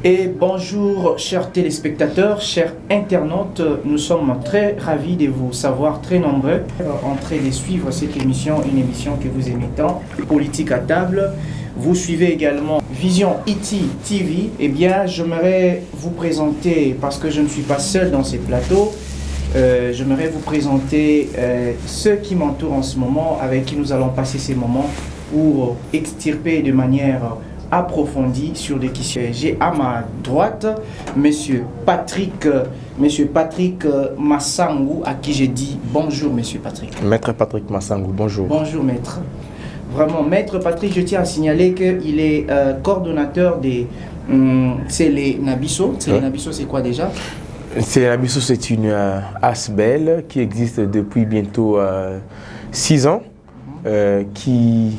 Et bonjour chers téléspectateurs, chers internautes, nous sommes très ravis de vous savoir très nombreux en train de suivre cette émission, une émission que vous aimez tant, Politique à table. Vous suivez également Vision IT TV. Eh bien, j'aimerais vous présenter, parce que je ne suis pas seul dans ces plateaux, j'aimerais vous présenter ceux qui m'entourent en ce moment, avec qui nous allons passer ces moments pour extirper de manière approfondie sur des questions. J'ai à ma droite Monsieur Patrick Massangou, à qui j'ai dit bonjour Monsieur Patrick. Maître Patrick Massangou, bonjour. Bonjour Maître. Vraiment, Maître Patrick, je tiens à signaler qu'il est coordonnateur des Tsele Nabiso. Tsele Nabiso, c'est quoi déjà? Tsele Nabiso, c'est une ASBEL qui existe depuis bientôt 6 ans, qui,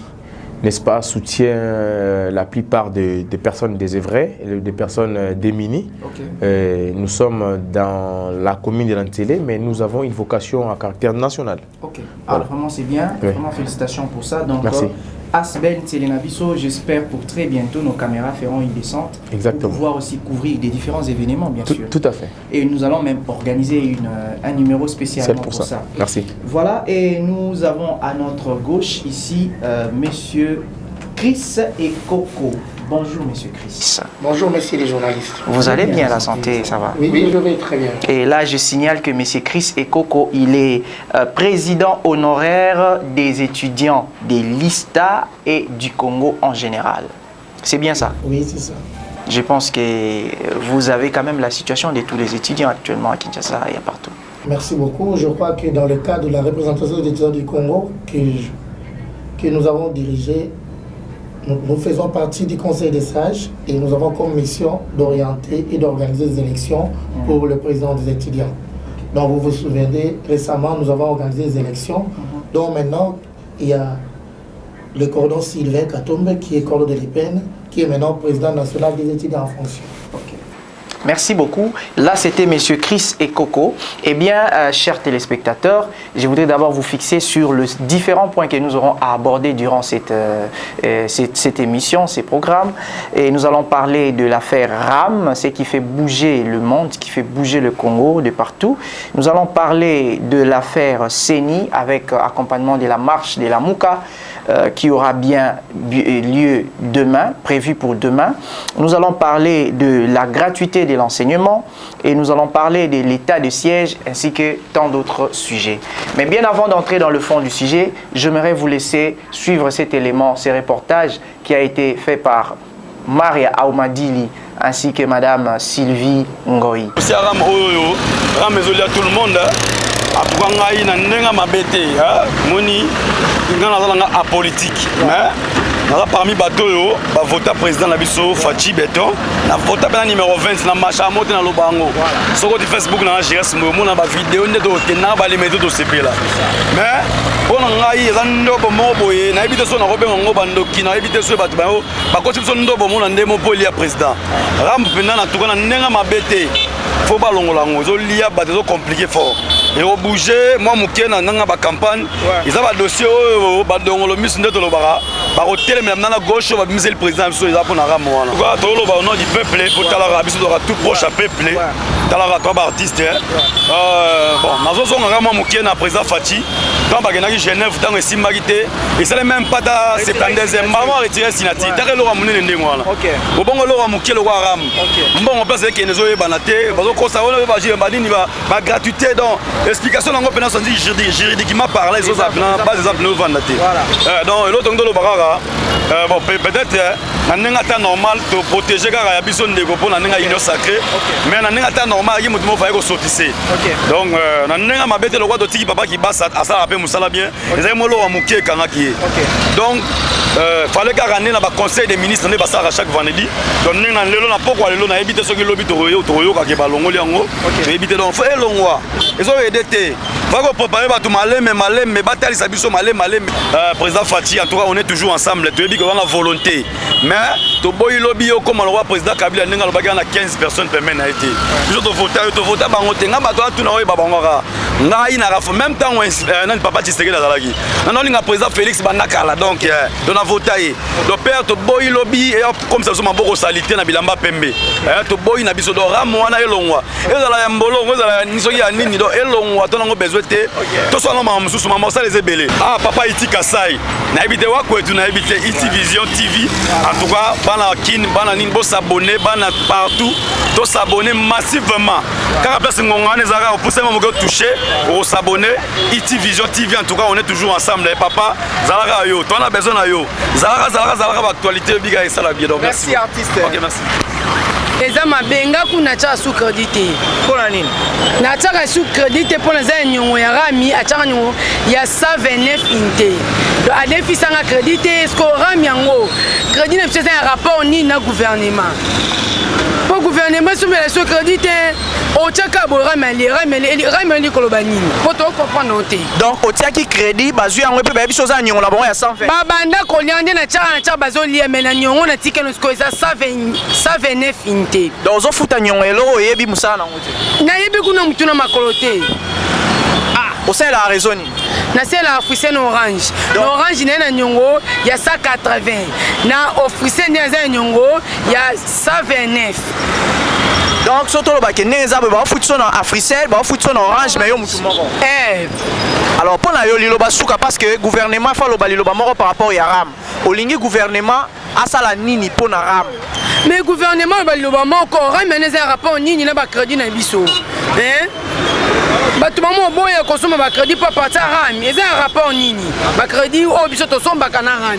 n'est-ce pas, soutient la plupart des personnes désœuvrées, des personnes démunies. Okay. Nous sommes dans la commune de Nantélé, mais nous avons une vocation à caractère national. Ok, voilà. Alors vraiment c'est bien, oui. Vraiment félicitations pour ça. Donc, merci. Asbel Tsele Nabiso, j'espère pour très bientôt nos caméras feront une descente. Exactement. Pour pouvoir aussi couvrir des différents événements, bien sûr. Tout à fait. Et nous allons même organiser un numéro spécialement pour ça. Merci. Voilà, et nous avons à notre gauche ici Monsieur Chris et Coco. Bonjour Monsieur Chris. Bonjour Monsieur les journalistes. Vous allez bien, la santé, ça va? Oui, je vais très bien. Et là, je signale que Monsieur Chris et Coco, il est président honoraire des étudiants de l'ISTA et du Congo en général. C'est bien ça? Oui, c'est ça. Je pense que vous avez quand même la situation de tous les étudiants actuellement à Kinshasa et partout. Merci beaucoup. Je crois que dans le cadre de la représentation des étudiants du Congo que nous avons dirigé, nous faisons partie du Conseil des sages et nous avons comme mission d'orienter et d'organiser des élections pour le président des étudiants. Donc vous vous souvenez, récemment nous avons organisé des élections. Donc maintenant, il y a le cordon Sylvain Katombe qui est cordon de l'IPN, qui est maintenant président national des étudiants en fonction. Merci beaucoup. Là, c'était Messieurs Chris et Coco. Eh bien, chers téléspectateurs, je voudrais d'abord vous fixer sur les différents points que nous aurons à aborder durant cette émission, ces programmes. Et nous allons parler de l'affaire RAM, ce qui fait bouger le monde, qui fait bouger le Congo de partout. Nous allons parler de l'affaire CENI avec accompagnement de la marche de la Mouka qui aura bien lieu demain, prévu pour demain. Nous allons parler de la gratuité de l'enseignement et nous allons parler de l'état de siège ainsi que tant d'autres sujets. Mais bien avant d'entrer dans le fond du sujet, j'aimerais vous laisser suivre cet élément, ce reportage qui a été fait par Maria Aoumadili ainsi que Madame Sylvie Ngoï. Parmi bateau ba vota président na biso Fachi Beton na vota pena numéro 20 na marcha moto na lobango soko di Facebook na GS mo na ba vidéo nde do tena ba le méthode do CP là mais on ngai ezando bo moboye na ebite so na robe ngo bandoki na ebite so ba ba ko so ndo bo mo na ndemo poli ya président ram pena na tukana ndenga mabete faut ba longola ngo zo lia ba zo compliqué fort et au bouger moi muke na nga ba campagne ils ba dossier ba dongolo mis ndeto lo bara ba hotel mais na gauche ba miser le président biso ils a pour na ram wana quoi to lo ba au nom du peuple pour talara biso do tout proche à peuple talara to ba artiste bon nazo so nga moi muke na président Fachi quand ba gena ki Genève dans esimagité et ça même pas ta 72e maman retirer signature ta lo ramune ndenge wana OK bongo lo muke lo ram mbongo place ke nezo yebanate bazo ko sa wona ba jire ba nini ba gratuité donc explication nango pena sandi juridiquement parler les autres appelants pas des appelants vandate donc l'autre ngolo barara bon peut-être nanenga ta normal to protéger kaka ya biso ndeko po nanenga union sacrée mais nanenga ta normal ki mutu mo fa ko sortir donc nanenga mabete lokwa to tiki papa ki basa asala pe musala bien ezali molo wa mukie kanga ki donc fallait kaka na ba conseil des ministres ne basa chaque vendredi donc nenga lelo na poko lelo na ebite soki lobi to royo ka ke balongoli yango to ebite donc fa elongwa ezo edete va ko préparer ba to maleme batali sabiso maleme président Fachi en tout cas on est toujours ensemble to ebi ko na volonté mais to boyi lobi yo comme le roi président Kabila nenga lobaki na 15 personnes per main a été biso to voter bango tenga ba to tuna oyi ba bango ka ngai na même temps nan papa Tshisekedi azalaki non linga président Félix Bandakala donc na votaye do père to boy lobby et comme ça soma boko salité na bilamba pembe to boy na biso do ramo na elongwa ezala ya mbolongo ezala niso ya nini do elongwa to nango besoin te to so na mamususu mama ça les ebele papa iti kasai na ebite wa kwetu na ebite iti vision tv en tout cas bana kin bana nini bo s'abonner bana partout to s'abonner massivement car place ngongane zaka au pousser mo toucher au s'abonner iti vision tv en tout cas on est toujours ensemble papa zalaka yo to na besoin na yo zalaka actualité biga et ça la bien donc merci artiste. OK merci. Eza mabenga kuna cha sous crédité. Pona nini? Na cha sous crédité pour les nyongo ya rami acha nyongo ya 129 inte. Do adefi sanga crédité ce ko rami yango. Crédit ne c'est un rapport ni na gouvernement. Pour gouvernement soumet sous crédité au tchaka bo rami kolobani. Pour to comprendre noté. Donc au tiaki crédit bazu yango pe ba biso za nyongo la bon ya 120. Babanda koliande na cha bazo lié mais na nyongo na tikeno ko eza 129 inte. Donc zo futa nyongo elo yebi musana ngote. Na yebi kuna mutuna makolote. Au sein la raison. Na c'est la Africaine orange. L'orange n'est na nyongo il y a 180. Na Africaine n'est nyongo il y a 129. Donc surtout le bac neza ba futu son africaine ba futu son orange mais yo mutu moko. Alors pour na yo liloba suka parce que gouvernement fa lo baliloba moko par rapport ya ram. Olingi gouvernement asala nini pour na ram. Mais gouvernement baliloba moko ram neza rapport nini na ba crédit na biso. Bah tout le monde bon et consomme ba crédit pour partir ram. Et c'est un rapport nini. Ba crédit au biso to somba kana ram.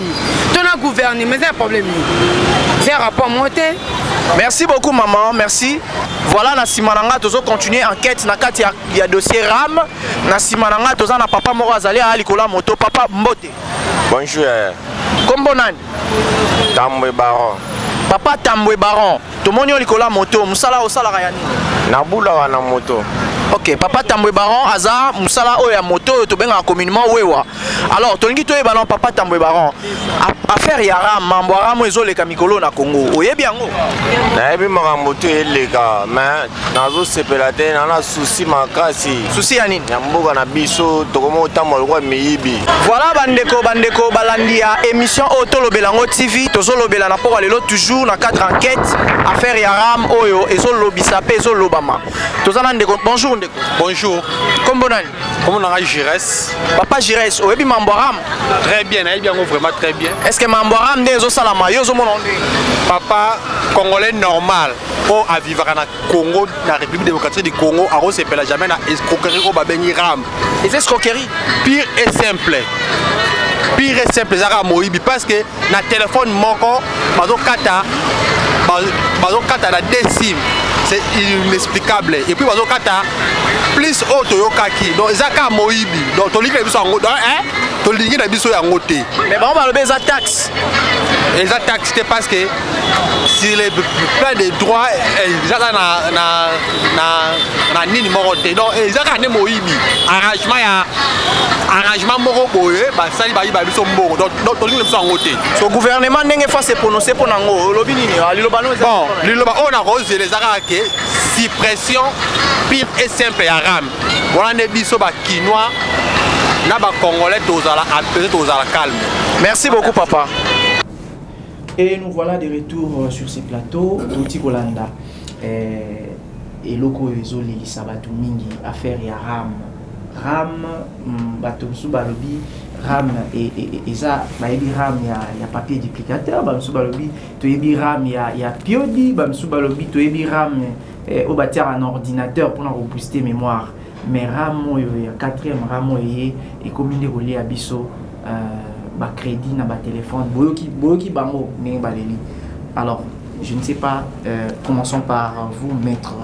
Ton a gouverné mais c'est un problème. C'est un rapport monté. Merci beaucoup maman, merci. Voilà na simananga tozo continuer enquête na kati ya dossier RAM. Na simananga toza na papa moko azali a likola moto papa Mbote. Bonjour. Kombo nani? Tambwe Baron. Papa Tambwe Baron. Tomoni o likola moto musala osala ya nini? Nabula wana moto. Ok, papa Tambwe Baron aza musala oya moto to benga communément wewa. Alors tolingi to ebalon papa Tambwe Baron. Affaire ya ram mambo ram ezo leka mikolo na Congo. Oyebi yango? Na yebi makambo to eleka mais nazo sepela te na souci makasi. Souci ya nini? Ya mboka na biso tokomo otambola kwa miyibi. Voilà bandeko balandi ya émission Otolo Belango TV tozo lobela na poko lelo toujours na cadre enquête affaire ya ram oyo ezo lobisa pe ezo lobama. Tozana ndeko bonjour ndeko. Bonjour. Kombo nani? Comment on a Gires? Papa Gires, oyebi mambo ram? Très bien, vraiment très bien. Est-ce que mambo ram ndezo salama yo zo mona onde? Papa congolais normal pour à vivre na Congo, na République démocratique du Congo, a s'appelle jamais na escroquerie au babeni ram. Et c'est escroquerie pire et simple. Pire et simple zara moibi parce que na téléphone moko bazo kata la décime. C'est inexplicable. Et puis bazo kata plus auto yokaki. Donc zaka moibi. Donc to lingi na biso ngo to lingi na biso ya ngote. Mais bon ba lobeza taxe. Les attaques c'était parce que si les plein de droits déjà na nini morote. Donc zaka ne moibi. Arrangement moko boye ba sali ba biso mbongo. Donc to lingi na biso ngote. So gouvernement ndenge fa se prononcer pour nango lobi nini liloba no. Bon, liloba on a rose les zaka ke suppression pire et simple ya ram. Voilà ne biso ba kinois na ba congolais tozala appeler tozala calme. Merci beaucoup papa. Et nous voilà de retour sur ces plateaux Touti Kolanda. Et loko ezoli lisabatu mingi affaire ya ram batomsu balobi ram et eza bayebi ram ya papier duplicateur bamsu balobi toyebi ram ya piodi bamsu balobi toyebi ram au bâtir un ordinateur pour rebooster mémoire mais ram oyo ya 4e ram oyo et commune relié à biso ba crédit na ba téléphone boyoki bango ndenge baleli. Alors je ne sais pas, commençons par vous maître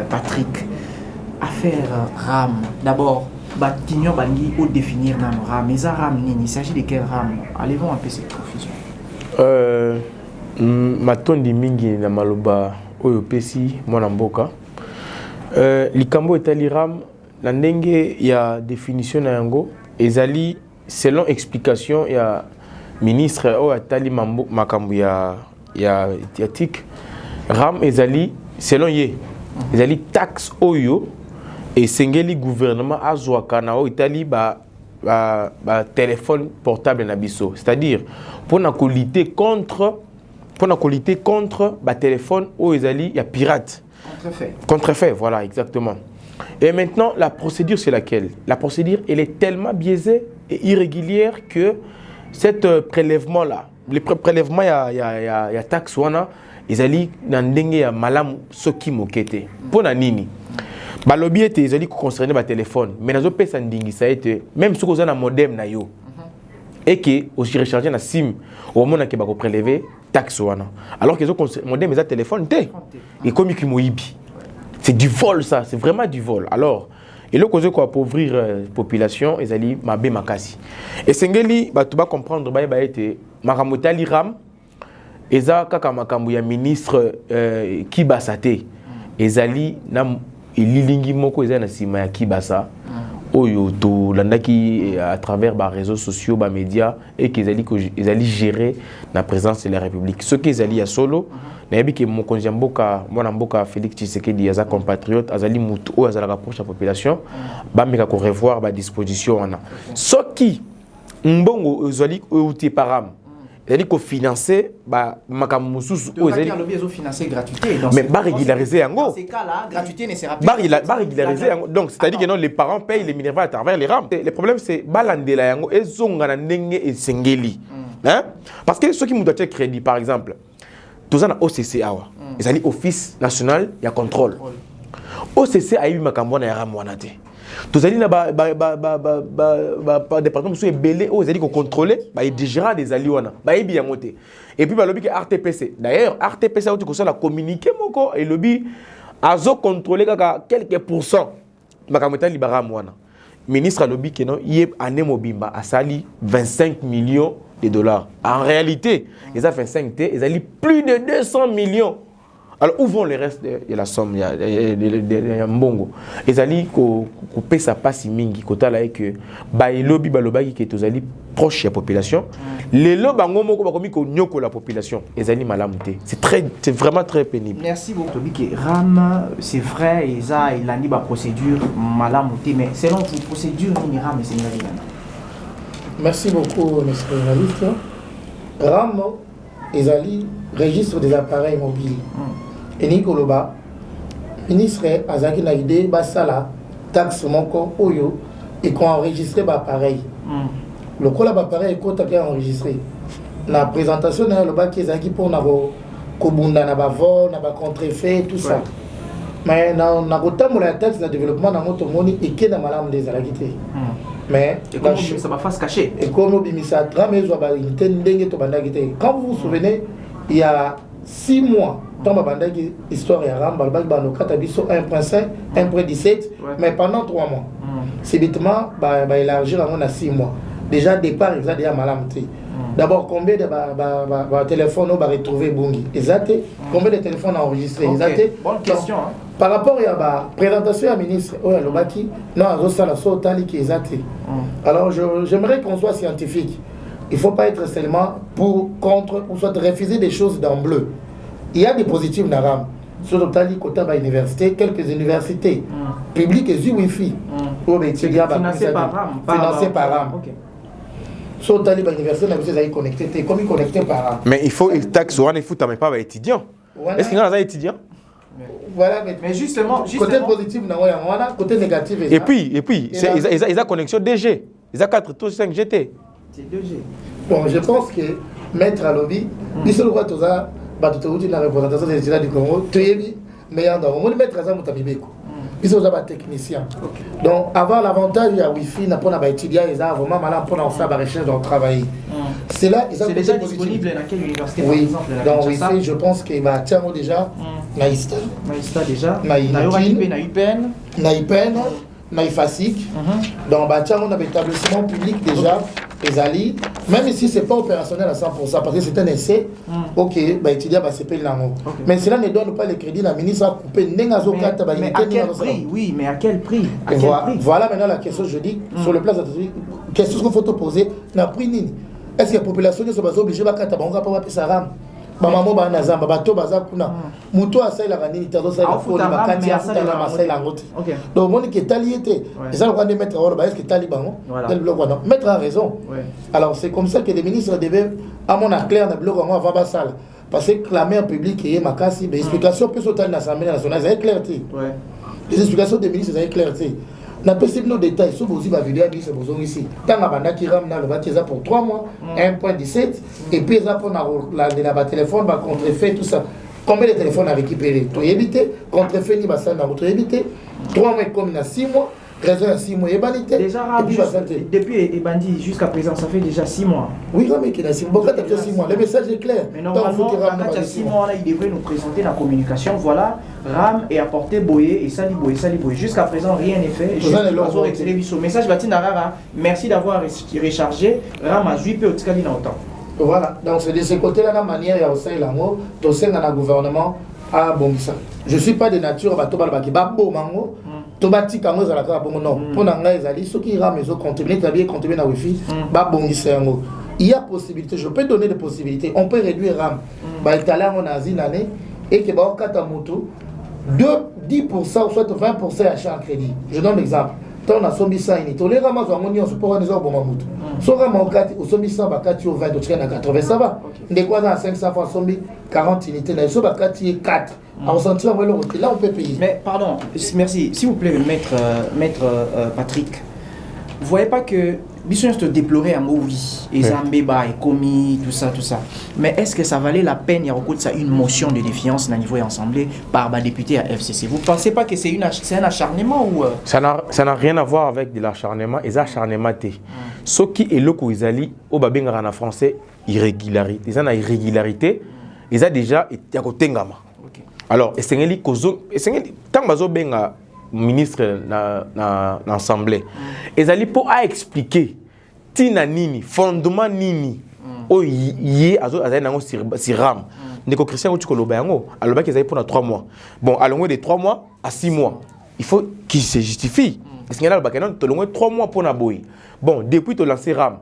Patrick. Affaire RAM d'abord batinyo bangi au définir nan RAM mais RAM nini, il s'agit de quel RAM? Allez-vous un peu cette confusion. Matondi mingi na maloba oyo pesi mwana mboka likambo etali RAM na ndenge ya définition na yango ezali selon explication ya ministre oyo atali makambo ya éthique. RAM ezali selon ye ezali taxe oyo et sengeli gouvernement azwaka na o itali ba téléphone portable na biso. C'est-à-dire pour lutter contre téléphone où il y a pirate. Contrefait, voilà, exactement. Et maintenant, la procédure, c'est laquelle? La procédure, elle est tellement biaisée et irrégulière que cet prélèvement-là, les prélèvements, il y a taxe, ils allaient dans le malam soki mokete. Pour nini? Balobi était ils allaient concerner le téléphone, mais dans autres pays, ça a été même si vous avez un modem na yo et que aussi recharger na SIM au moment que bako prélever taxe alors que les modem ils ont téléphone et comme ils moibi. C'est du vol ça, c'est vraiment du vol. Alors, et le cause quoi pour ouvrir population, ils allaient mabé makasi. Et sengeli ba tu vas comprendre ba été maramotali ram eza kaka makambu ya ministre Kibasate. Ezali na ililingi moko eza na sima ya Kibasa. Oyo to landaki à travers les réseaux sociaux, les médias et qu'ils allaient gérer la présence de la République. Ce qu'ils allaient à solo, n'ayez que mon conjamboka, mon amboka Félix Tshisekedi, as compatriote, azali mutu, as la rapproche la population, bameka ko revoir ba disposition wana. Ce qui mbongo ezali outi param. C'est-à-dire qu'on financer makamususu financer gratuité. Mais pas régulariser en gros. Dans ces cas-là, gratuité ne sera plus. Pas régulariser en gros. Donc c'est-à-dire que non, les parents payent les minervois à travers les rames. Le problème c'est balandela yango et zongana ndenge et sengeli. Hein? Parce que ceux qui nous donnent crédit par exemple, tous en OCC awa. Ils allaient office national, il y a contrôle. OCC a eu makambo na ram wanate. Tous allez là département sont belé aux allez qu'on contrôler bah il gérera des alliés wana bah il bien monté et puis bah lobby que RTPC d'ailleurs RTPC a tout ça la communiquer moko et lobby azo contrôler quelques pourcents makamota libara mwana ministre lobby que non il année mobimba a sali 25 millions de dollars en réalité ils a 25 t ils allaient plus de 200 millions. Alors, où vont les restes de la somme? Il y a mbongo. Ils allaient couper sa passe mingi, kota là que les lobby balobaki qui sont allés proches de la population. Les lobby bangomo ko bakomi ko nyoko la population. Ils allaient malamuté. C'est vraiment très pénible. Merci beaucoup. RAM, c'est vrai, il a dit la procédure malamuté, mais selon vous procédure ni RAM c'est une. Merci beaucoup, monsieur le journaliste. RAM, ils allaient registre des appareils mobiles. Et Nikoloba, ministre Azaki na idée basala taxe moko oyo et qu'on enregistré l'appareil. Le col l'appareil est côté enregistré. La présentation na le bac Azaki pour na kobunda na ba vol na ba contrefait tout ça. Mais na kotamu la taxe de développement na moto moni et que na malam des alagité. Mais comme ça va face cachée. Et comme obimisa tramezo ba ndenge to bandagité. Quand vous vous souvenez, il y a 6 mois, dans ma histoire ya Ram, balbal bano katabiso 1.5, 1.17, mais pendant 3 mois. Subitement, élargir à 6 mois. Déjà départ, ils ont déjà malamté. D'abord, combien de téléphones on va retrouver Bungi? Exact. Combien de téléphones enregistrés? Exact. Bonne question. Par rapport à la présentation à ministre, Lobaki, non, la Sotali qui est exact. Alors, j'aimerais qu'on soit scientifique. Il ne faut pas être seulement pour, contre, ou soit refuser des choses dans bleu. Il y a des positifs dans RAM. Sur le Tali, côté de l'université, quelques universités publiques et Wi-Fi. Financées par RAM. Financées par RAM. Sur le Tali, l'université, on a connecté, comme connecté par RAM. Mais il faut une taxe, il faut t'amener pas étudiants. Est-ce qu'il y a des étudiants? Voilà, mais justement, côté positif, côté négatif. Et puis, ils ont connexion DG. Ils ont 4 tours 5 GT. C'est 2G. Bon, je pense que Maître Alobi, il se voit tout ça, la représentation des États du Congo, mais dans le monde, Maître Azam Mutabibeko. Il se voit technicien. Donc, avoir l'avantage, il y a Wi-Fi, n'a pas étudié, ils ont vraiment mal pour faire la recherche, donc travailler. C'est déjà disponible dans quelle université, par exemple? Dans Wi-Fi, je pense qu'il va tiens déjà, Naïsta. Naïsta déjà. Naïpen. Naïfasik. Donc, on a un établissement public déjà, les alliés, même si ce n'est pas opérationnel à 100%, parce que c'est un essai, ok, étudiant va se payer l'anneau. Mais cela ne donne pas le crédit, la ministre a coupé mais à quel prix? Oui, mais à quel prix? Voilà maintenant la question, je dis, sur le plan stratégique, qu'est-ce qu'il faut te poser? N'a pris ni. Est-ce que la population est obligée de faire ça? Maman ba nazamba bato baza kuna muto asailaka nini tazo saila foni bakati afutana masaila ngoti donc moni ke tali était et ça le quand mettre or ba est-ce que tali bango tel bloc wana maître a raison alors c'est comme ça que les ministres devaient à mon clair na bloc avant ba sala parce que la maire publique et makasi des explications peut sauter dans l'Assemblée nationale ça est clarté les explications des ministres ça est clarté n'a pas nos détails sur vos vidéos qui se posent ici tant la bande qui ramène le baptême pour 3 mois 1.17 et puis ça pour la téléphone va contrefait tout ça combien de téléphones à récupérer tu éviter contrefait ni ça dans votre éviter 3 mois comme il y a 6 mois raison à 6 mois et banité déjà depuis Ebandi jusqu'à présent ça fait déjà 6 mois oui mais qu'il a 6 mois quand tu as 6 mois le message est clair mais normalement quand il y a 6 mois là il devrait nous présenter la communication voilà RAM est apporté boyer et sali boyer jusqu'à présent rien n'est fait juste message Batina Rara merci d'avoir rechargé RAM a 8 peu au Tikali na autant voilà donc c'est de ce côté là la manière il y a aussi l'amour to senga na gouvernement à Bongisa je suis pas de nature bato balaki babo mango tobati kango za la ka bongo non pona nga ezali ceux qui RAM ezo contribuer tabier contribuer na wifi ba Bongisa yango il y a possibilité je peux donner des possibilités on peut réduire RAM ba étaler en azine année et que ba kata moto 10% ou soit 20% achat en crédit je donne l'exemple tant on a sombi ça inito les ramas ont moni on se pour les bon mamuto so rama okati au sombi ça bakati au 20 au 80 ça va des quoi dans 500 fois sombi 40 unités là so bakati 4 à ressentir là on peut payer mais pardon merci s'il vous plaît maître Patrick vous voyez pas que Bisson se déplorer à Mouri, et Zambéba, et Komi, tout ça. Mais est-ce que ça valait la peine, il y a recours de ça, une motion de défiance à niveau assemblée par les députés à FCC? Vous ne pensez pas que c'est un acharnement ou ça n'a rien à voir avec de l'acharnement, et acharnement. Ce qui est le coup, ils allaient au Babengara en français, irrégularité. Ils ont une irrégularité, ils ont déjà été à côté de Ngama. Alors, c'est tant que Benga ministre na l'Assemblée. Ils allaient pour expliquer tina nini fondement nini o yé azo azana siram ndeko Christian Otuko lobango aloba qu'ils allaient pour 3 mois bon allongé de 3 mois à 6 mois il faut qu'il se justifie parce que là le bakana to longé 3 mois pour na boy bon depuis to lancer RAM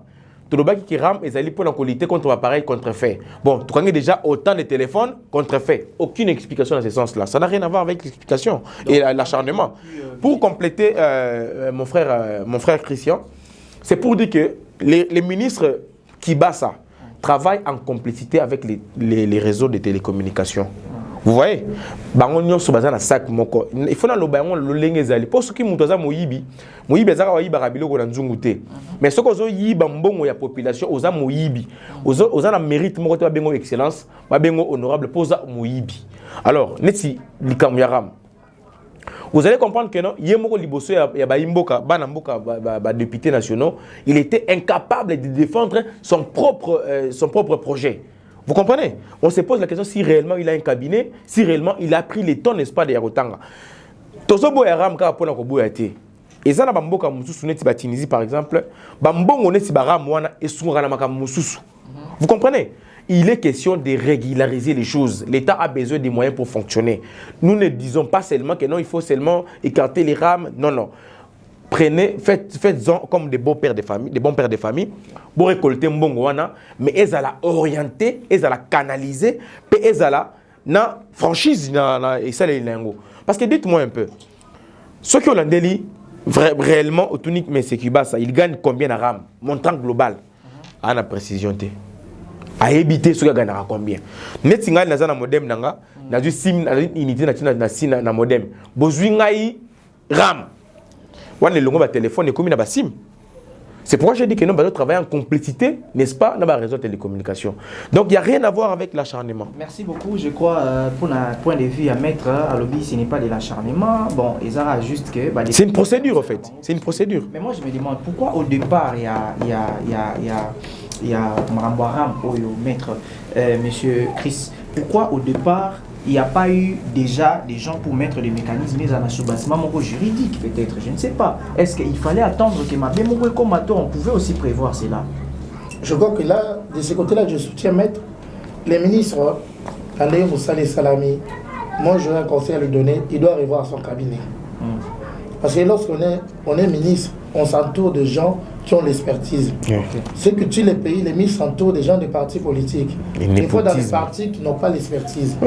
to le baki qui RAM ils allaient pour la qualité contre appareil contrefait bon tu connais déjà autant de téléphones contrefait aucune explication dans ce sens là ça n'a rien à voir avec l'explication et l'acharnement pour compléter mon frère Christian c'est pour dire que les ministres qui battent ça travaillent en complicité avec les réseaux de télécommunications. Vous voyez, bangonyo so bazana sac moko. Il faut na lo bangon lo lengezali. Pour ceux qui mutoza moyibi ezaka wayiba kabilo ko na nzungu te. Mais ce ko zo yiba mbongo ya population oza moyibi. Oza na mérite moko te ba bengo excellence, ba bengo honorable poza moyibi. Alors, neti likamu ya ram. Vous allez comprendre que non, Yemoko Liboso ya ba imboka, bana mboka ba députés nationaux, il était incapable de défendre son propre projet. Vous comprenez? On se pose la question si réellement il a un cabinet, si réellement il a pris les temps, n'est-ce pas, de Yarotanga. Tozobo Yaram ka pona ko boyate. Et ça na bamboka mususu neti ba Tunisie par exemple, bambongo neti ba ram wana esungana makam mususu. Vous comprenez? Il est question de régulariser les choses. L'État a besoin des moyens pour fonctionner. Nous ne disons pas seulement que non, il faut seulement écarter les rames. Non. Faites-en comme des bons pères de famille, pour récolter mbongoana, mais ils allaient orienter, ils allaient canaliser, puis ils allaient na franchise et ça les lingots. Parce que dites-moi un peu, ceux qui ont l'andeli réellement au tunique mais c'est Cuba ça, ils gagnent combien de rames? Montant global, à la précision t. À éviter ce qui gagne combien? Net singal na zana modem nanga, na du sim na unité na modem. Besoin ngai ram. Le logo de téléphone est comme une sim. C'est pourquoi j'ai dit que nous devons travailler en complicité, n'est-ce pas, dans le réseau de télécommunications. Donc il n'y a rien à voir avec l'acharnement. Merci beaucoup. Je crois, pour un point de vue à mettre à l'obéi, ce n'est pas de l'acharnement. Bon, ils auront juste que. C'est une procédure en fait. C'est une procédure. Mais moi je me demande pourquoi au départ il y a Maramboaram, maître, monsieur Chris, pourquoi au départ il n'y a pas eu déjà des gens pour mettre des mécanismes dans un sous-bassement juridique peut-être, je ne sais pas. Est-ce qu'il fallait attendre que ma bémoué comme on pouvait aussi prévoir cela? Je crois que là, de ce côté-là, je soutiens maître. Les ministres, André Moussa Salami, moi j'aurais un conseil à lui donner, il doit revoir son cabinet. Parce que lorsqu'on est ministre, on s'entoure de gens qui ont l'expertise. Ceux que tuent les pays, les ministres s'entourent des gens des partis politiques. Des fois dans les partis qui n'ont pas l'expertise.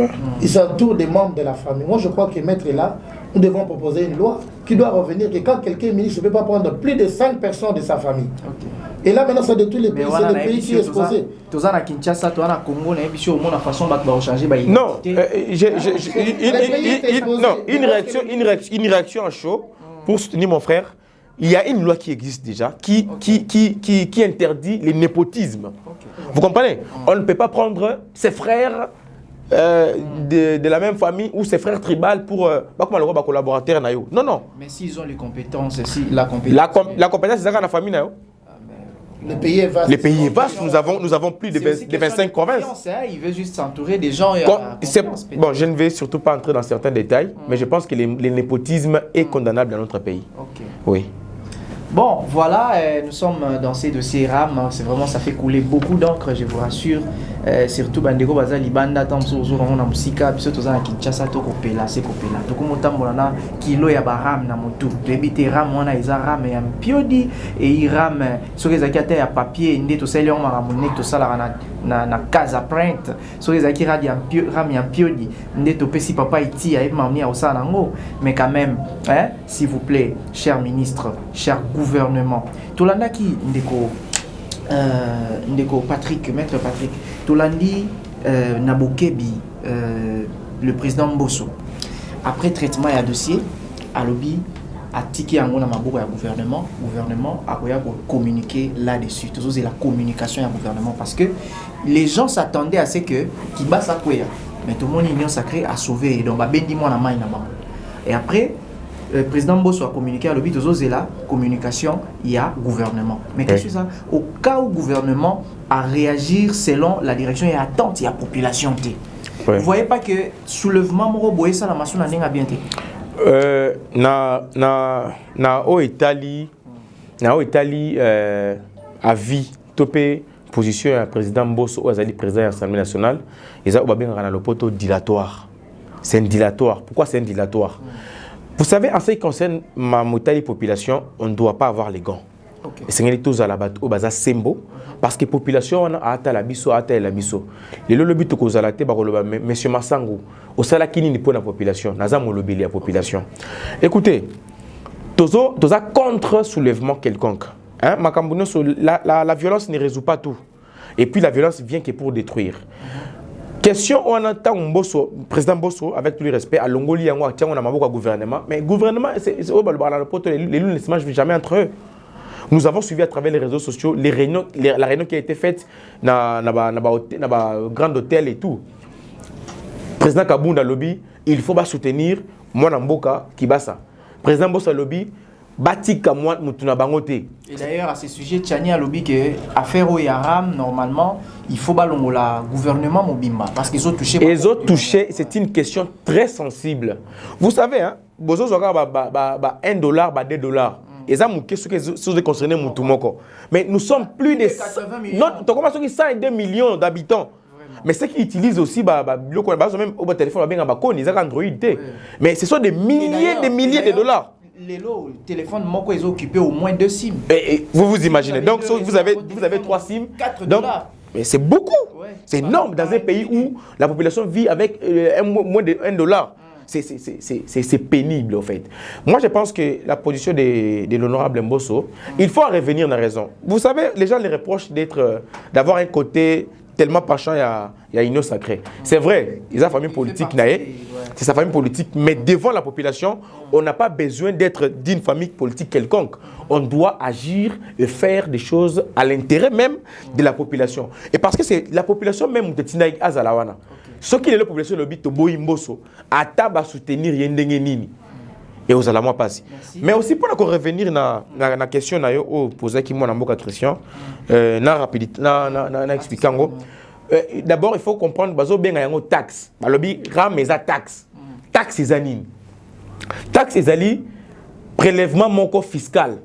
Ils s'entourent des membres de la famille. Moi je crois que Maître est là, nous devons proposer une loi qui doit revenir que quand quelqu'un est ministre, ne peut pas prendre plus de 5 personnes de sa famille. Et là maintenant c'est de tous les pays, c'est le pays qui est exposé. Non, une réaction à chaud pour soutenir mon frère. Il y a une loi qui existe déjà qui interdit le népotisme. Vous comprenez? On ne peut pas prendre ses frères de la même famille ou ses frères tribales pour collaborateur. Non, non. Mais s'ils ont les compétences, la compétence, c'est dans la famille. Le pays est vaste. Le pays est vaste, nous avons plus de 25 provinces. Il veut juste s'entourer des gens. Bon, je ne vais surtout pas entrer dans certains détails, mais je pense que le népotisme est condamnable dans notre pays. Oui. Bon, voilà, nous sommes dans ces dossiers RAM. C'est vraiment, ça fait couler beaucoup d'encre, je vous rassure. Surtout, Bandego Baza Libanda, Tamso, on a Musika, puis surtout, on a Kinshasa, Tokopela, Sekopela. Tokomotam, on a Kilo ya Baram, Namotu. Débité RAM, on a Isa RAM et un piodi. Et RAM, sur les acquis à papier, Inde, tout ça, il y a un ramonek, tout ça, na casa print. Sur les acquis RAM, et un piodi. Inde, tout petit papa, iti, a m'amené à Osanango. Mais quand même, s'il vous plaît, cher ministre, cher gouvernement, tout l'anda qui ndeko Patrick, maître Patrick, tout l'andi Nabokebi, le président Mbosso, après traitement et dossier, à lobby, a tiqué en gouvernement, gouvernement a communiquer là-dessus. Toujours c'est la communication et gouvernement parce que les gens s'attendaient à ce que qui bat sa couille, mais tout le monde union sacrée a sauvé donc bah bendi moi na main na banque. Et après le président Mbosso a communiqué à l'objet de la communication, il y a gouvernement. Mais qu'est-ce que c'est ça? Au cas où le gouvernement a réagi selon la direction et attente, il y a population. Vous ne voyez pas que soulèvement Moroboé, ça la maçon n'a bien été. Na Italie à vie topé position à président Mbosso ou à président de l'Assemblée nationale, ils ont bien le poteau dilatoire. C'est un dilatoire. Pourquoi c'est un dilatoire? Vous savez, en ce qui concerne ma population, on ne doit pas avoir les gants. C'est tous à la batte au bazar sembo parce que population on a la biso la biso. Le but que vous allez monsieur Massango au sala qui ni pour la population, nazam lobby la population. Écoutez, tozo contre soulèvement quelconque. Hein, la violence ne résout pas tout. Et puis la violence vient que pour détruire. Question, on entend Mbosso, président Mbosso, avec tout le respect, à Longoli, on a un gouvernement, mais le gouvernement, les loups ne se mangent jamais entre eux. Nous avons suivi à travers les réseaux sociaux la réunion qui a été faite dans le grand hôtel et tout. Président Kabounda lobby, il faut soutenir Mwana Mboka Kibasa. Président Mbosso lobby, Batika moi mutuna bangote. Et d'ailleurs à ce sujet Tchani a lobby que affaire au Yaram normalement il faut ballongo la gouvernement Mobimba parce qu'ils ont touché. Ils ont touché, c'est une question très sensible. Vous savez hein, bozo zoga ba $1 ba $2. Et ça mouké ce que concerné mutumoko. Mais nous sommes plus de 80 millions. Non, tu commences à 102 millions d'habitants. Mais ceux qui utilisent aussi même au téléphone bien ba ils ont Android. Mais ce sont des milliers de dollars. Le téléphone moko est occupé au moins 2 SIM. Et vous imaginez. Donc vous avez 3 SIM. 4 donc, dollars. Mais c'est beaucoup. C'est énorme dans un pays où la population vit avec moins de $1. C'est pénible en fait. Moi je pense que la position de l'honorable Mbosso, il faut en revenir dans la raison. Vous savez, les gens les reprochent d'avoir un côté tellement penchant, il y a une eau sacrée. C'est vrai, il a sa famille politique, c'est sa famille politique, mais devant la population, on n'a pas besoin d'être d'une famille politique quelconque. On doit agir et faire des choses à l'intérêt même de la population. Et parce que c'est la population même de Tinaï Azalawana. Ce qui est la population de Boy Mbosso, à table soutenir Yendengenini. Et aux alamans passés. Mais aussi pour revenir à la question posée qui m'a dit Christian, expliquant. D'abord, il faut comprendre que bien une taxe. Balobi ram les taxes. Taxe les anines. Taxe les ali prélèvement mon fiscal.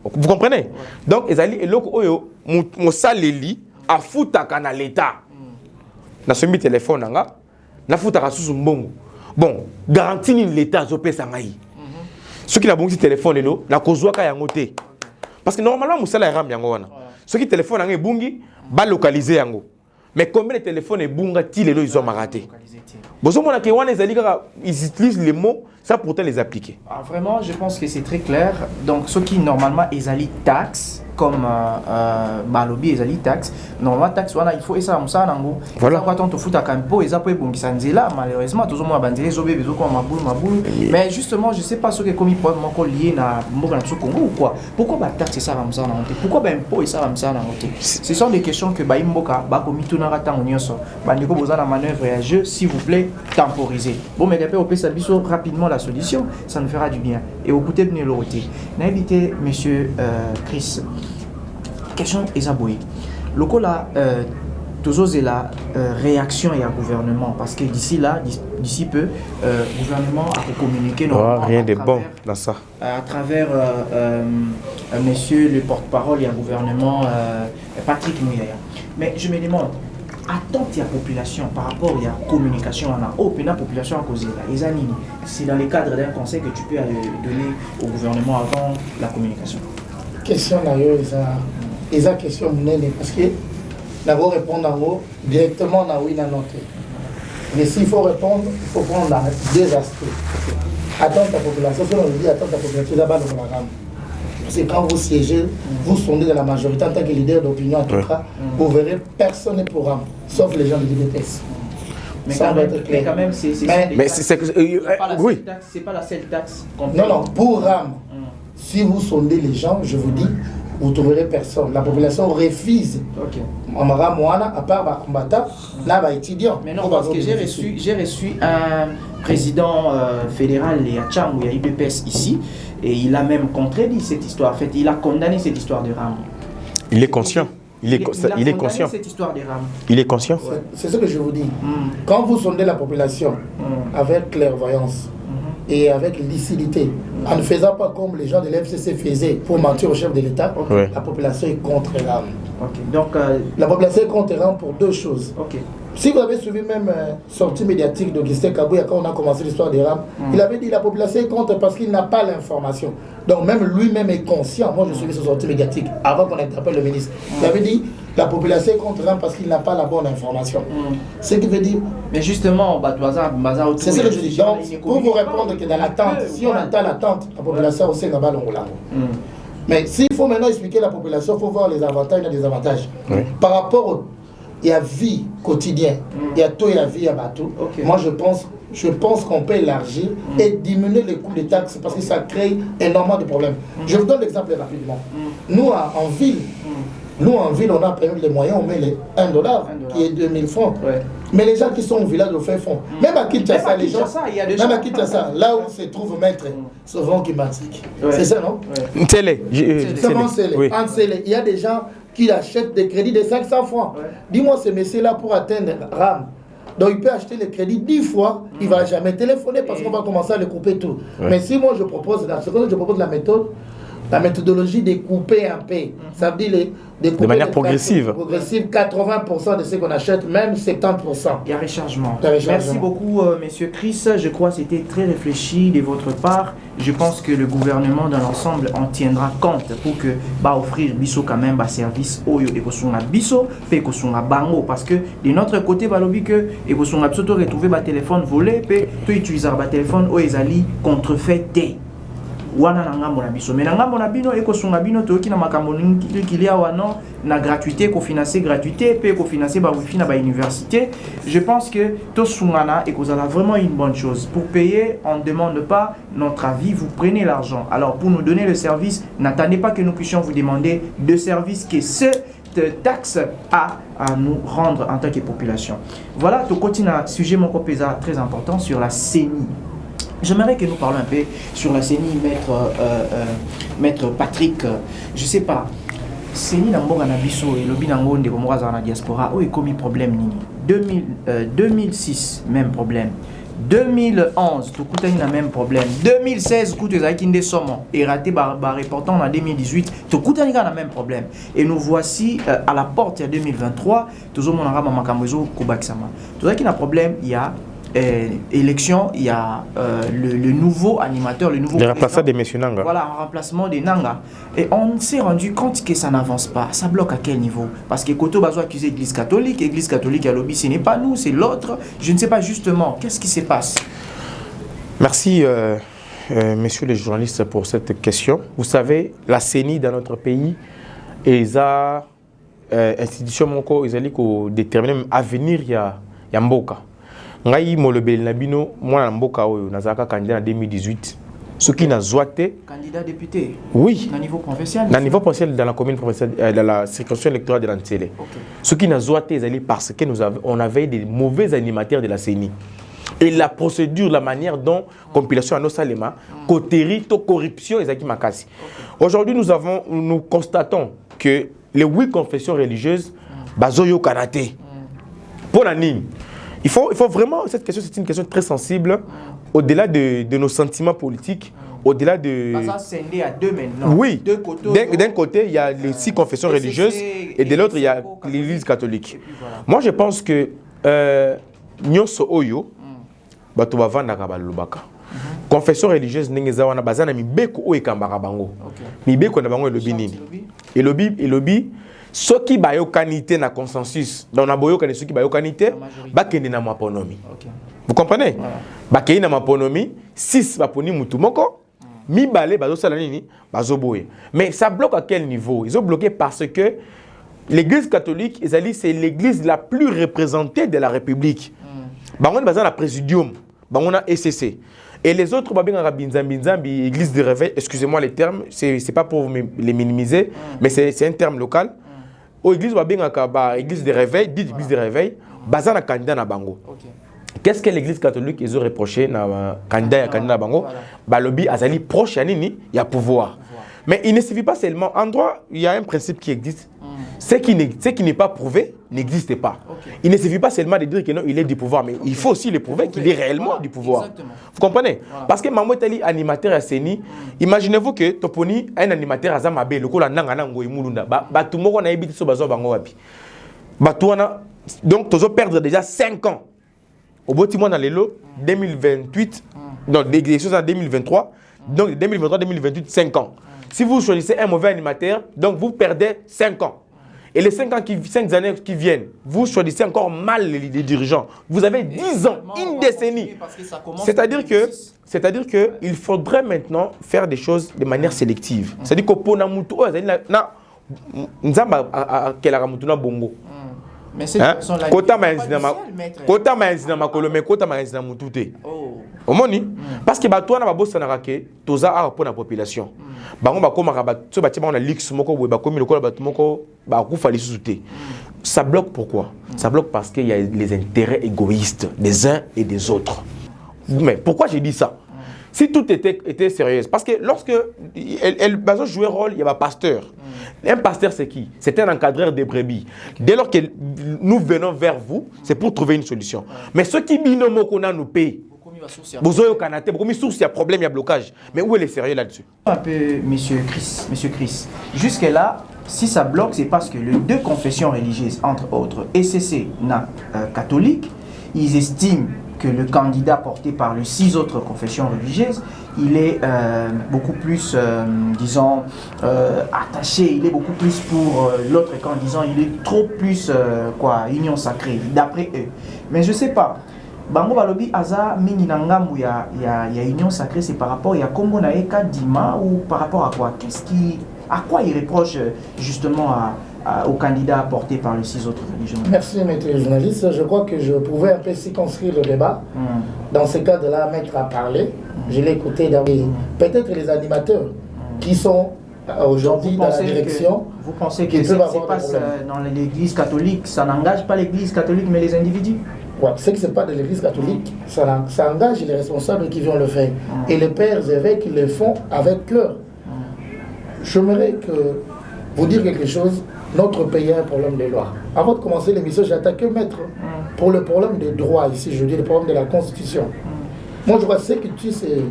Vous comprenez? Donc les ali et loko oyo mon saleli a foutaka na l'état. Na semi téléphone nga na foutaka sous mbongo. Bon, garantie l'état zo pesa ngai. Ceux qui n'ont pas de téléphone, ils n'ont pas de parce que normalement musala ram yango wana ceux qui téléphone yango bungi ba localiser yango mais combien de téléphones est bunga ti lelo ils ont raté bozo mona ke wana ezali kaka ils utilisent les mots ça pourtant les appliquer. Vraiment je pense que c'est très clair. Donc ceux qui normalement ils allient taxes comme balobi ils allient taxes normalement taxe wana il faut essa musa nango voilà quoi tant to futa campo eza po ebongisa nzela malheureusement toujours moi bandele zo bebe zo ko mabulu mais justement je sais pas ce que comme problème moko lié na mboka na Congo ou quoi pourquoi ba taxe ça musa nango pourquoi ba impôt ça musa nango ce sont des questions que ba mboka ba komi tunaka tango nyonso bandiko boza na manœuvre et jeu s'il vous plaît temporiser bon mais après au pesa biso rapidement la solution ça nous fera du bien et au côté de Neloroté n'a évité monsieur Chris question est abouée. Le coup là, toujours c'est la réaction et à gouvernement parce que d'ici là, d'ici peu, gouvernement a communiqué rien de bon dans ça. À travers monsieur le porte-parole et à gouvernement Patrick Mouyaya. Mais je me demande, attends la population par rapport à la communication on a open la population à causer là. C'est dans le cadre d'un conseil que tu peux donner au gouvernement avant la communication. Question d'ailleurs, esa question munene parce que d'abord répondre en haut directement na oui na noté. Mais s'il faut répondre, il faut prendre deux aspects. Attendre ta population, si on dit attendre ta population là-bas dans la gamme. C'est quand vous siégez, vous sondez dans la majorité en tant que leader d'opinion en tout cas, vous verrez personne n'est pour RAM, sauf les gens de l'IBPS. Mais quand même, c'est oui. C'est pas la seule taxe qu'on paye. Non, pour RAM, si vous sondez les gens, je vous dis, vous ne trouverez personne. La population refuse. À part les combattants, là, les étudiants. Mais non, parce que j'ai reçu un président fédéral de Tcham, il y a IBPS ici, et il a même contredit cette histoire. En fait, il a condamné cette histoire de RAM. Il est conscient. Il est conscient. Cette histoire de RAM. Il est conscient. C'est ce que je vous dis. Quand vous sondez la population avec clairvoyance, et avec lucidité, en ne faisant pas comme les gens de l'FCC faisaient pour mentir au chef de l'État, la population est contre RAM. Donc, la population est contre RAM pour deux choses. Si vous avez suivi même sortie médiatique d'Augustin Kabouya quand on a commencé l'histoire des RAM, il avait dit que la population est contre parce qu'il n'a pas l'information. Donc même lui-même est conscient. Moi je suivi cette sortie médiatique avant qu'on interpelle le ministre. Il avait dit la population est contre RAM parce qu'il n'a pas la bonne information. Ce qui veut dire... Mais justement, c'est ce que je dis. Donc, pour vous répondre que dans l'attente, si on attend l'attente, la population aussi n'a pas le roulant. Mais s'il faut maintenant expliquer la population, il faut voir les avantages et les désavantages. Par rapport au... Il y a vie quotidienne, il y a tout et la vie à bateau. Moi je pense qu'on peut élargir et diminuer les coûts des taxes parce que ça crée énormément de problèmes. Je vous donne l'exemple rapidement. Nous en ville, on a pris les moyens, on met les $1 qui est 2000 francs. Mais les gens qui sont au village au fait fond, même à Kinshasa, les gens, même à Kinshasa, là où se trouve maître, souvent qui m'indique. C'est ça, non? Télé. Il y a des gens qui achètent des crédits de 500 francs. Dis-moi, ce monsieur-là, pour atteindre RAM, donc il peut acheter les crédits 10 fois, il ne va jamais téléphoner parce qu'on va commencer à le couper tout. Mais si moi je propose, la méthodologie de couper un peu, ça veut dire de manière progressive. 80% de ce qu'on achète, même 70%. Il y a rechargement. Merci beaucoup, monsieur Chris. Je crois que c'était très réfléchi de votre part. Je pense que le gouvernement dans l'ensemble en tiendra compte pour que offrir biso quand même service oyo et kosunga biso pe kosunga bango parce que de notre côté balobi que et kosunga biso to retrouver téléphone volé pe to utiliser téléphone o ezali contrefait wana na ngambo na biso mais na ngambo na bino ekosunga bino toyoki na makambo kilia wana na gratuité ko financer gratuité pe ko financer ba wifi na ba université. Je pense que to sungana et kozala vraiment une bonne chose. Pour payer, on ne demande pas notre avis, vous prenez l'argent. Alors pour nous donner le service, n'attendez pas que nous puissions vous demander de services que cette taxe a à nous rendre en tant que population. Voilà, to continue un sujet mon copéza très important sur la CENI. J'aimerais que nous parlions un peu sur la CENI, maître Patrick. Je ne sais pas, CENI dans le Nabiso et le Binango de Gomoraza dans la diaspora, où est commis problème nini 2006, même problème. 2011, tout le monde même problème. 2016, tout le monde a et raté par reportant en 2018, tout le monde a même problème. Et nous voici à la porte de 2023, tout le monde a un problème. Tout le monde a un problème, il y a élection, il y a le nouveau animateur, le nouveau président. Le remplaçant de M. Nanga. Voilà, un remplacement de Nanga. Et on s'est rendu compte que ça n'avance pas. Ça bloque à quel niveau? Parce que Koto Bazo accuse l'Église catholique à lobby, ce n'est pas nous, c'est l'autre. Je ne sais pas justement, qu'est-ce qui se passe? Merci, messieurs les journalistes, pour cette question. Vous savez, la CENI dans notre pays est une institution qui détermine l'avenir de Mboka. Ngai molobeli na bino mwana mboka oyo nazaka candidat en 2018 ce qui n'a zoité candidat député oui à niveau provincial dans la commune provinciale dans la circonscription électorale de l'Antélé. Okay. Ce qui n'a zoité parce que on avait des mauvais animateurs de la CENI et la procédure, la manière dont compilation à nos salema coterie to corruption ezaki makasi. Aujourd'hui nous constatons que les 8 confessions religieuses bazoyo kanaté pour la nime. Il faut vraiment, cette question c'est une question très sensible, au-delà de nos sentiments politiques, au-delà de... Ça scindé à deux maintenant. Oui, d'un côté il y a les 6 confessions religieuses et de l'autre il y a l'Église catholique. Voilà. Moi je pense que Nyonso Oyo, bato bavandaka balobaka. Confession religieuse n'engeza wana bazana mibeko o ekambaka bango. Mibeko na bango elobi nini? Elobi soki bayokanité na consensus donc na boyokani soki bayokanité bakende na maponomi. Vous comprenez? Voilà. Bakende na maponomi 6 baponi mutu moko mibale bazosala nini bazoboye. Mais ça bloque à quel niveau? Ils ont bloqué parce que l'église catholique c'est l'église la plus représentée de la République. Bango bazana la présidium, bango na ECC. Et les autres, église de réveil, excusez-moi les termes, c'est pas pour les minimiser, mais c'est un terme local. Aux églises église de réveil, dit église de réveil, basé na candidat na bango. Qu'est-ce que l'église catholique ils ont reproché na candidat na bango? Balobi azali proche nini, il y a pouvoir. Mais il ne suffit pas seulement en droit, il y a un principe qui existe. Ce qui n'est pas prouvé n'existe pas. Il ne suffit pas seulement de dire que non, il est du pouvoir, mais il faut aussi le prouver qu'il est réellement du pouvoir. Exactement. Vous comprenez? Parce que Mamou Tali, animateur à Seni, imaginez-vous que Toponi, un animateur à Zamabé, le cola Nanganango et Mulunda, Batumoko na ebiti so bazo bango wapi. Batouana, donc tu vas perdre déjà 5 ans. Au bout de dans les lots, 2028, donc des choses en 2023, donc 2023-2028, 5 ans. Si vous choisissez un mauvais animateur, donc vous perdez 5 ans. Et les 5 années qui viennent, vous choisissez encore mal les dirigeants. Vous avez 10 ans, une décennie. C'est-à-dire que il faudrait maintenant faire des choses de manière sélective. C'est-à-dire que pour Namuto, bongo. Mais c'est la kota ma kolome kota ma mutute. Omoni parce que bato na babosa na rake toza a pour la population. Bango bakoma ba so batie ba na lix moko boye bakomi lokola bato moko ba kufa lisuté. Ça bloque pourquoi? Ça bloque parce qu'il y a les intérêts égoïstes des uns et des autres. Mais pourquoi j'ai dit ça? Si tout était sérieux, parce que lorsque elle jouait rôle, il y avait un pasteur. Un pasteur, c'est qui? C'est un encadreur des brebis. Dès lors que nous venons vers vous, c'est pour trouver une solution. Mais ceux qui binomo qu'on a nous payent, vous avez un problème, il y a blocage. Mais où est le sérieux là-dessus? Un peu, Monsieur Chris. Jusque-là, si ça bloque, c'est parce que les 2 confessions religieuses, entre autres, ECC, catholique, ils estiment que le candidat porté par les 6 autres confessions religieuses, il est beaucoup plus, disons, attaché, il est beaucoup plus pour l'autre camp, disons, il est trop plus, union sacrée, d'après eux. Mais je ne sais pas, Bango Balobi, Aza, Mininangamou, il y a union sacrée, c'est par rapport, il y a Kombo Naeka, Dima, ou par rapport à quoi? À quoi il reproche justement au candidat porté par les 6 autres religions? Merci, maître journaliste. Je crois que je pouvais un peu circonscrire le débat. Dans ce cadre-là, maître a parlé. Je l'ai écouté. Peut-être les animateurs qui sont aujourd'hui dans la direction. Vous pensez que ce qui se passe dans l'église catholique, ça n'engage pas l'église catholique, mais les individus? Ouais, ce qui se passe de l'église catholique, ça engage les responsables qui vont le faire. Et les pères évêques le font avec cœur. J'aimerais vous dire quelque chose. Notre pays a un problème de loi. Avant de commencer l'émission, j'ai attaqué maître pour le problème des droits ici, je dis le problème de la Constitution. Moi, je vois ce que tu sais,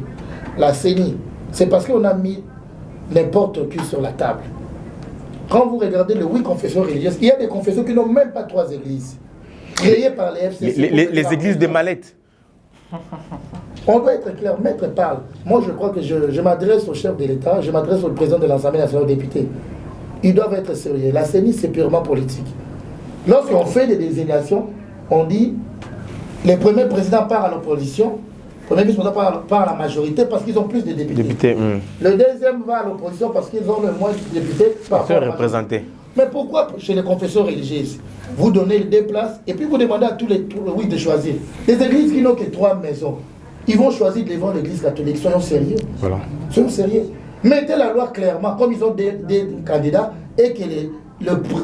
la CENI, c'est parce qu'on a mis n'importe qui sur la table. Quand vous regardez les 8 confessions religieuses, il y a des confessions qui n'ont même pas 3 églises, créées par les FCC. Les églises de mallettes. On doit être clair, maître parle. Moi, je crois que je m'adresse au chef de l'État, je m'adresse au président de l'Assemblée nationale des députés. Ils doivent être sérieux. La CENI, c'est purement politique. Lorsqu'on fait des désignations, on dit les premiers présidents partent à l'opposition, le premier vice-président part à la majorité parce qu'ils ont plus de députés. Le deuxième va à l'opposition parce qu'ils ont le moins de députés par rapport à la majorité. Mais pourquoi chez les confessions religieuses, vous donnez les 2 places et puis vous demandez à tous les oui de choisir. Les églises qui n'ont que 3 maisons, ils vont choisir devant l'église catholique. Soyons sérieux. Voilà. Soyons sérieux. Mettez la loi clairement, comme ils ont des candidats et que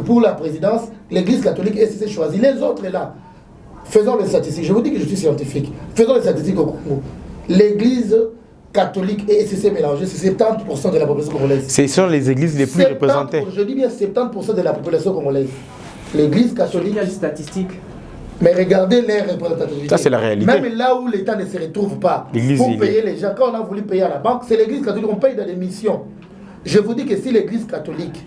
pour la présidence, l'église catholique est choisie. Les autres là, faisons les statistiques. Je vous dis que je suis scientifique. Faisons les statistiques au Congo. L'église catholique et SCC mélangés, c'est 70% de la population congolaise. Ce sont les églises les plus représentées. Je dis bien 70% de la population congolaise. L'église catholique. Il y a les statistiques. Mais regardez les représentativité. Ça, c'est la réalité. Même là où l'État ne se retrouve pas pour payer les gens, quand on a voulu payer à la banque, c'est l'église catholique, on paye dans les missions. Je vous dis que si l'église catholique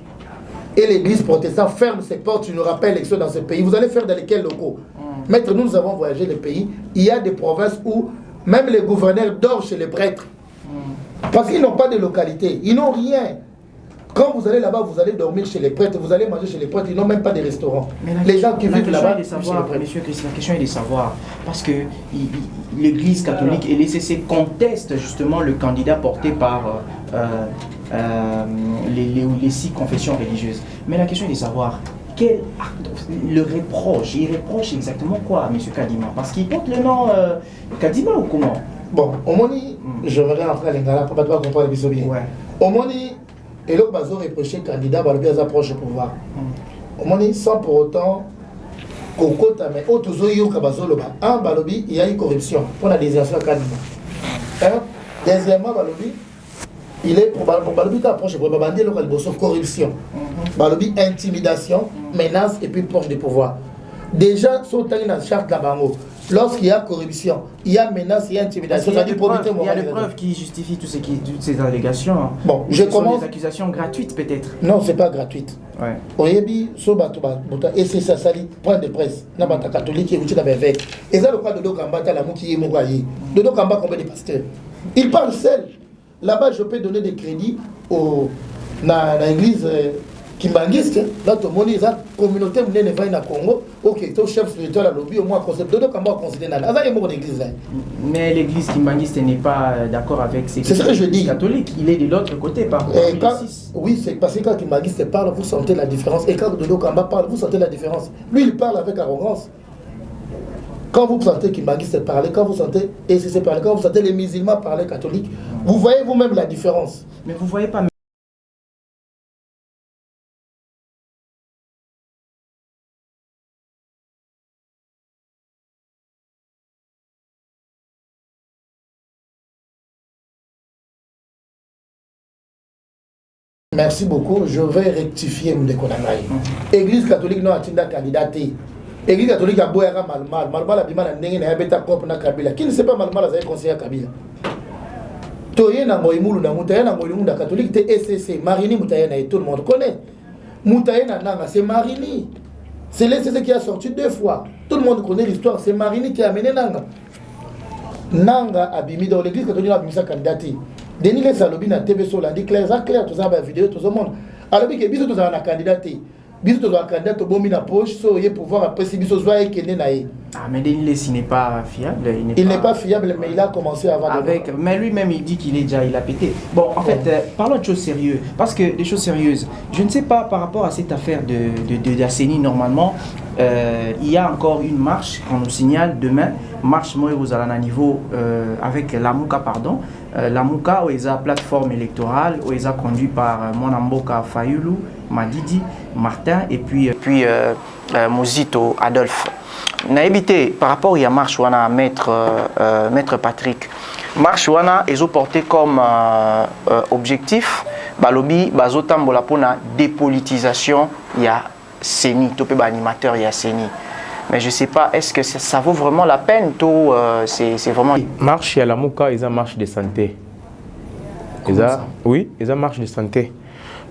et l'église protestante ferment ses portes, il n'y aura pas d'élection dans ce pays. Vous allez faire dans lesquels locaux? Maître, nous avons voyagé les pays. Il y a des provinces où même les gouverneurs dorment chez les prêtres. Parce qu'ils n'ont pas de localité. Ils n'ont rien. Quand vous allez là-bas, vous allez dormir chez les prêtres, vous allez manger chez les prêtres, ils n'ont même pas de restaurants. Les gens qui vivent là-bas, Monsieur Christ, la question est de savoir, parce que l'Église catholique et l'ECC contestent justement le candidat porté par les 6 confessions religieuses. Mais la question est de savoir, quel acte, il reproche exactement quoi, M. Kadima? Parce qu'il porte le nom Kadima ou comment? Bon, au Moni, je vais rentrer à l'Ingala pour ne pas comprendre les bien. Au Moni, et l'autre bazo reproché candidat, Balobi a approche au pouvoir. Au Moni, sans pour autant, Koko Tame, Otozo Yoka Bazoloba, un Balobi, il y a eu corruption pour la désignation de candidat. Deuxièmement, Balobi, il est pour Balobi qui approche pour Babandi, local bosso, corruption. Balobi, intimidation, menace et puis proche du pouvoir. Déjà, sont dans la charte de la Bango. Lorsqu'il y a corruption, il y a menace, il y a intimidation. Il y a des preuves qui justifient toutes ces allégations. Bon, je commence. Des accusations gratuites peut-être. Non, c'est pas gratuite. Ouais. Oyebi, et c'est ça, sali, point de presse. Nabata catholique et vous avec. Et ça, le cas de Dodo Kamba, la mouki et Mourayi. Dodo Kamba, combien de pasteurs? Il parle seul. Là-bas, je peux donner des crédits dans l'église. Kimbangiste, là, tout le monde, la communauté ne va pas au Congo. Ok, ton chef spirituel a lobby, au moins, concept de Kamba considéré dans l'église. Mais l'église Kimbangiste n'est pas d'accord avec ces catholiques. Il est de l'autre côté, par rapport oui, c'est parce que quand Kimbangiste parle, vous sentez la différence. Et quand Dodo Kamba parle, vous sentez la différence. Lui, il parle avec arrogance. Quand vous sentez Kimbangiste parler, quand vous sentez ECC parler, quand vous sentez les musulmans parler catholiques, vous voyez vous-même la différence. Mais vous ne voyez pas. Merci beaucoup. Je vais rectifier mon déconnaille. Église catholique non atteint candidaté. Église catholique a beau être mal. Mal a bimana n'engé na beta propre na Kabila. Qui ne sait pas mal a conseiller Kabila. Toye na moimulu na mutaye na moimulu na catholique te SCC. Marini mutaye na tout le monde connaît. Mutaye na nanga c'est Marini. C'est l'SCC qui a sorti 2 fois. Tout le monde connaît l'histoire. C'est Marini qui a amené Nanga. Nanga a bimi dans l'église catholique a bimi sa candidaté. Denis les Salobi na TV Sola dit clair tout ça va vidéo tout le monde. Alors que biso tout ça na candidaté. Biso tout ça candidat to bomi na poche so y pouvoir après si biso soit kene na e. Ah mais Denis les n'est pas fiable, il n'est pas fiable mais il a commencé avant avec mais lui-même il dit qu'il est déjà il a pété. Bon en fait parlons de choses sérieuses parce que des choses sérieuses. Je ne sais pas par rapport à cette affaire de la CENI normalement il y a encore une marche qu'on nous signale demain marche moi aux à niveau avec la Mouka pardon. La Mouka, est la plateforme électorale, est conduite par Monamboka Fayulu, Madidi, Martin et puis Mouzito Adolphe. N'a évité par rapport à marche wana maître Patrick. Marche wana est porté comme objectif balobi bazotambola pona dépolitisation ya CENI, topé ba animateur ya CENI. Mais je ne sais pas, est-ce que ça vaut vraiment la peine ou c'est vraiment... Marche à la Mouka, ils ont marche de santé. Oui, ils ont marche de santé.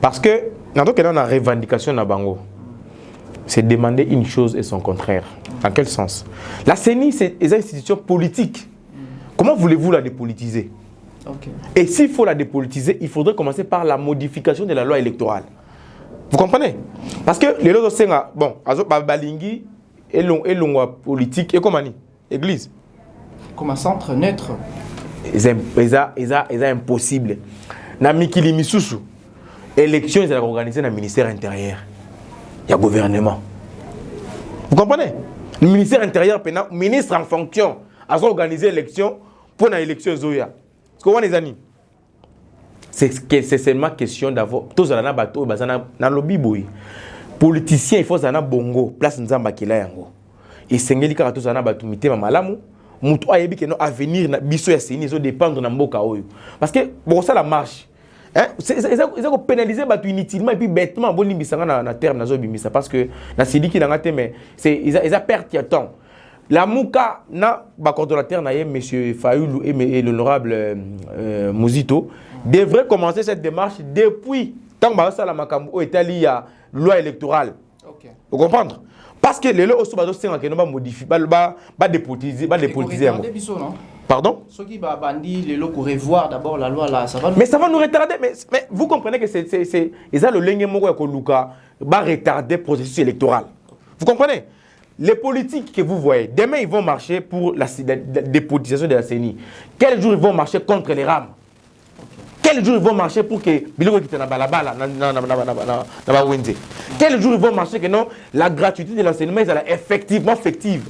Parce que, dans la revendication de Bango, c'est demander une chose et son contraire. Dans quel sens? La CENI, c'est une institution politique. Comment voulez-vous la dépolitiser? Et s'il faut la dépolitiser, il faudrait commencer par la modification de la loi électorale. Vous comprenez? Parce que les autres, c'est bon, Balingi et l'on politique, et comment ni? Église. Comme un centre neutre. C'est impossible. Na Mikili Misusu, élection, ils ont organisé dans le ministère intérieur. Il y a gouvernement. Vous comprenez? Le ministère intérieur, le ministre en fonction, a organisé l'élection pour l'élection Zoya. Ce qu'on les amis, c'est seulement question d'avoir. Tous les bateaux, dans le lobby, politiciens, il faut que bongo, place Nzamba Kila yango. Et Sengeli Karato Zana Batu Mitema Malamu, Moutou Ayebi que nos avenir na biso ya seni, ils dépendre na mboka oyo. Parce que bon ça la marche. Hein, ils ont pénalisé Batu inutilement et puis bêtement bon limbisanga na terme na zo bimisa parce que na sidi ki na mais c'est ils a perdu de temps. La Mouka na ba coordonnateur na ye monsieur Fayoulou et l'honorable Mouzito devrait commencer cette démarche depuis tant ba ça la makambo Italie ya loi électorale. OK. Vous comprendre? Parce que les lois aussi va modifier, va dépolitiser. Pardon? Ceux qui bandit les lois pour revoir d'abord la loi là, ça va. Mais ça va nous retarder. Mais vous comprenez que c'est le lengue moko ko luka va retarder le processus électoral. Vous comprenez? Les politiques que vous voyez, demain ils vont marcher pour la dépolitisation de la CENI. Quel jour ils vont marcher contre les rames? Quel jour ils vont marcher pour que Biloko qui na balabala na Wenze? Quel jour ils vont marcher que non la gratuité de l'enseignement est effectivement effective?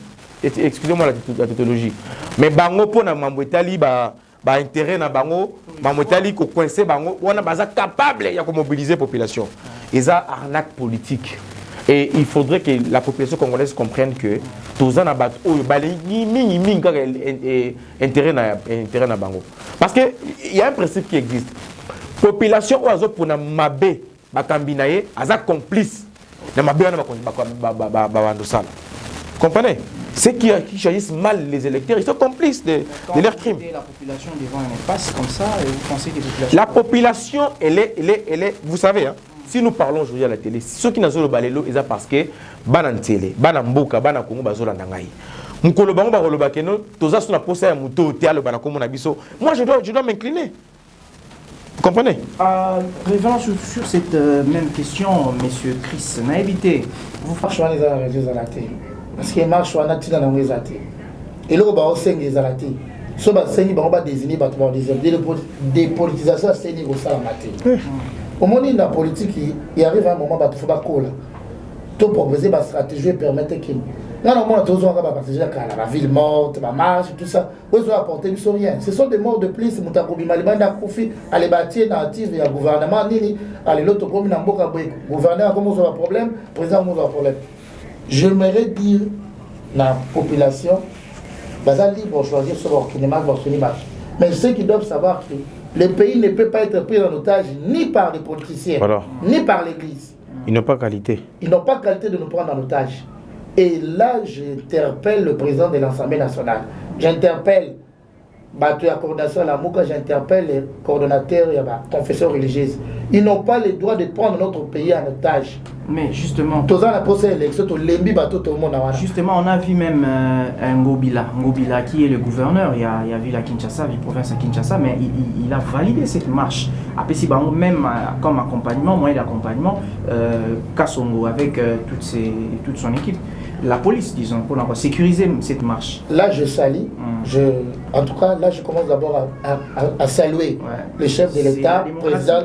Excusez-moi la tautologie. Mais bango pour na mamboetali ba intérêt na bango, mamboetali ko coincer bango, on a baza capable ya ko mobiliser population. Et ça arnaque politique. Et il faudrait que la population congolaise comprenne que tous en abat intérêt na bango. Parce que il y a un principe qui existe. Population oazo pour na mabe bakambinaye aza complice na mabe na bandosala. Comprenez? Ceux qui choisissent mal les électeurs, ils sont complices de leurs crimes. La population devant un impasse comme ça, et vous pensez que la population, elle est, vous savez, hein, si nous parlons aujourd'hui à la télé, ceux qui n'ont pas le balelo, ils ont parce que banan télé, banan mboka, banan kongo bazola nangai. Mukolo bango ba koloba keno, toza suna posa ya muto te alo banako mona biso. Moi je dois m'incliner. Vous comprenez? Revenons sur cette même question, monsieur Chris. N'a évité. Vous faites les arrêtés à la télé. Parce que marche on a tina na ngezate. Et le ba osengi ezalati. So ba sengi ba ba désigner ba to dépolitisation sengi ko sala maté. Au moment de la politique, il arrive un moment où il faut pas coller. Tout proposer ma stratégie permettre que là on a toujours partager la ville morte, la marche, tout ça. Ils ont apporté du rien. Ce sont des morts de plus. Mutakobi Malibanda Koufi, aller bâtir native et gouvernement nini, aller l'autre comme na mboka boy. Gouverneur comme on a un problème, président on a un problème. J'aimerais dire la population, bazal libre pour choisir ce qui ne marche pas. Mais ceux qui doivent savoir que le pays ne peut pas être pris en otage ni par les politiciens, ni par l'Église. Ils n'ont pas qualité. Ils n'ont pas qualité de nous prendre en otage. Et là, j'interpelle le président de l'Assemblée nationale. J'interpelle la coordination à la Mouka, j'interpelle les coordonnateurs et la confession religieuse. Ils n'ont pas le droit de prendre notre pays en otage. Mais justement, justement, on a vu même Ngobila qui est le gouverneur, il a vu la Kinshasa, la province à Kinshasa, mais il a validé cette marche. Après, si même comme accompagnement, moyen d'accompagnement, Kassongo avec toute son équipe, la police, disons, pour sécuriser cette marche. Là, je salue. En tout cas, là, je commence d'abord à saluer le chef de l'État, président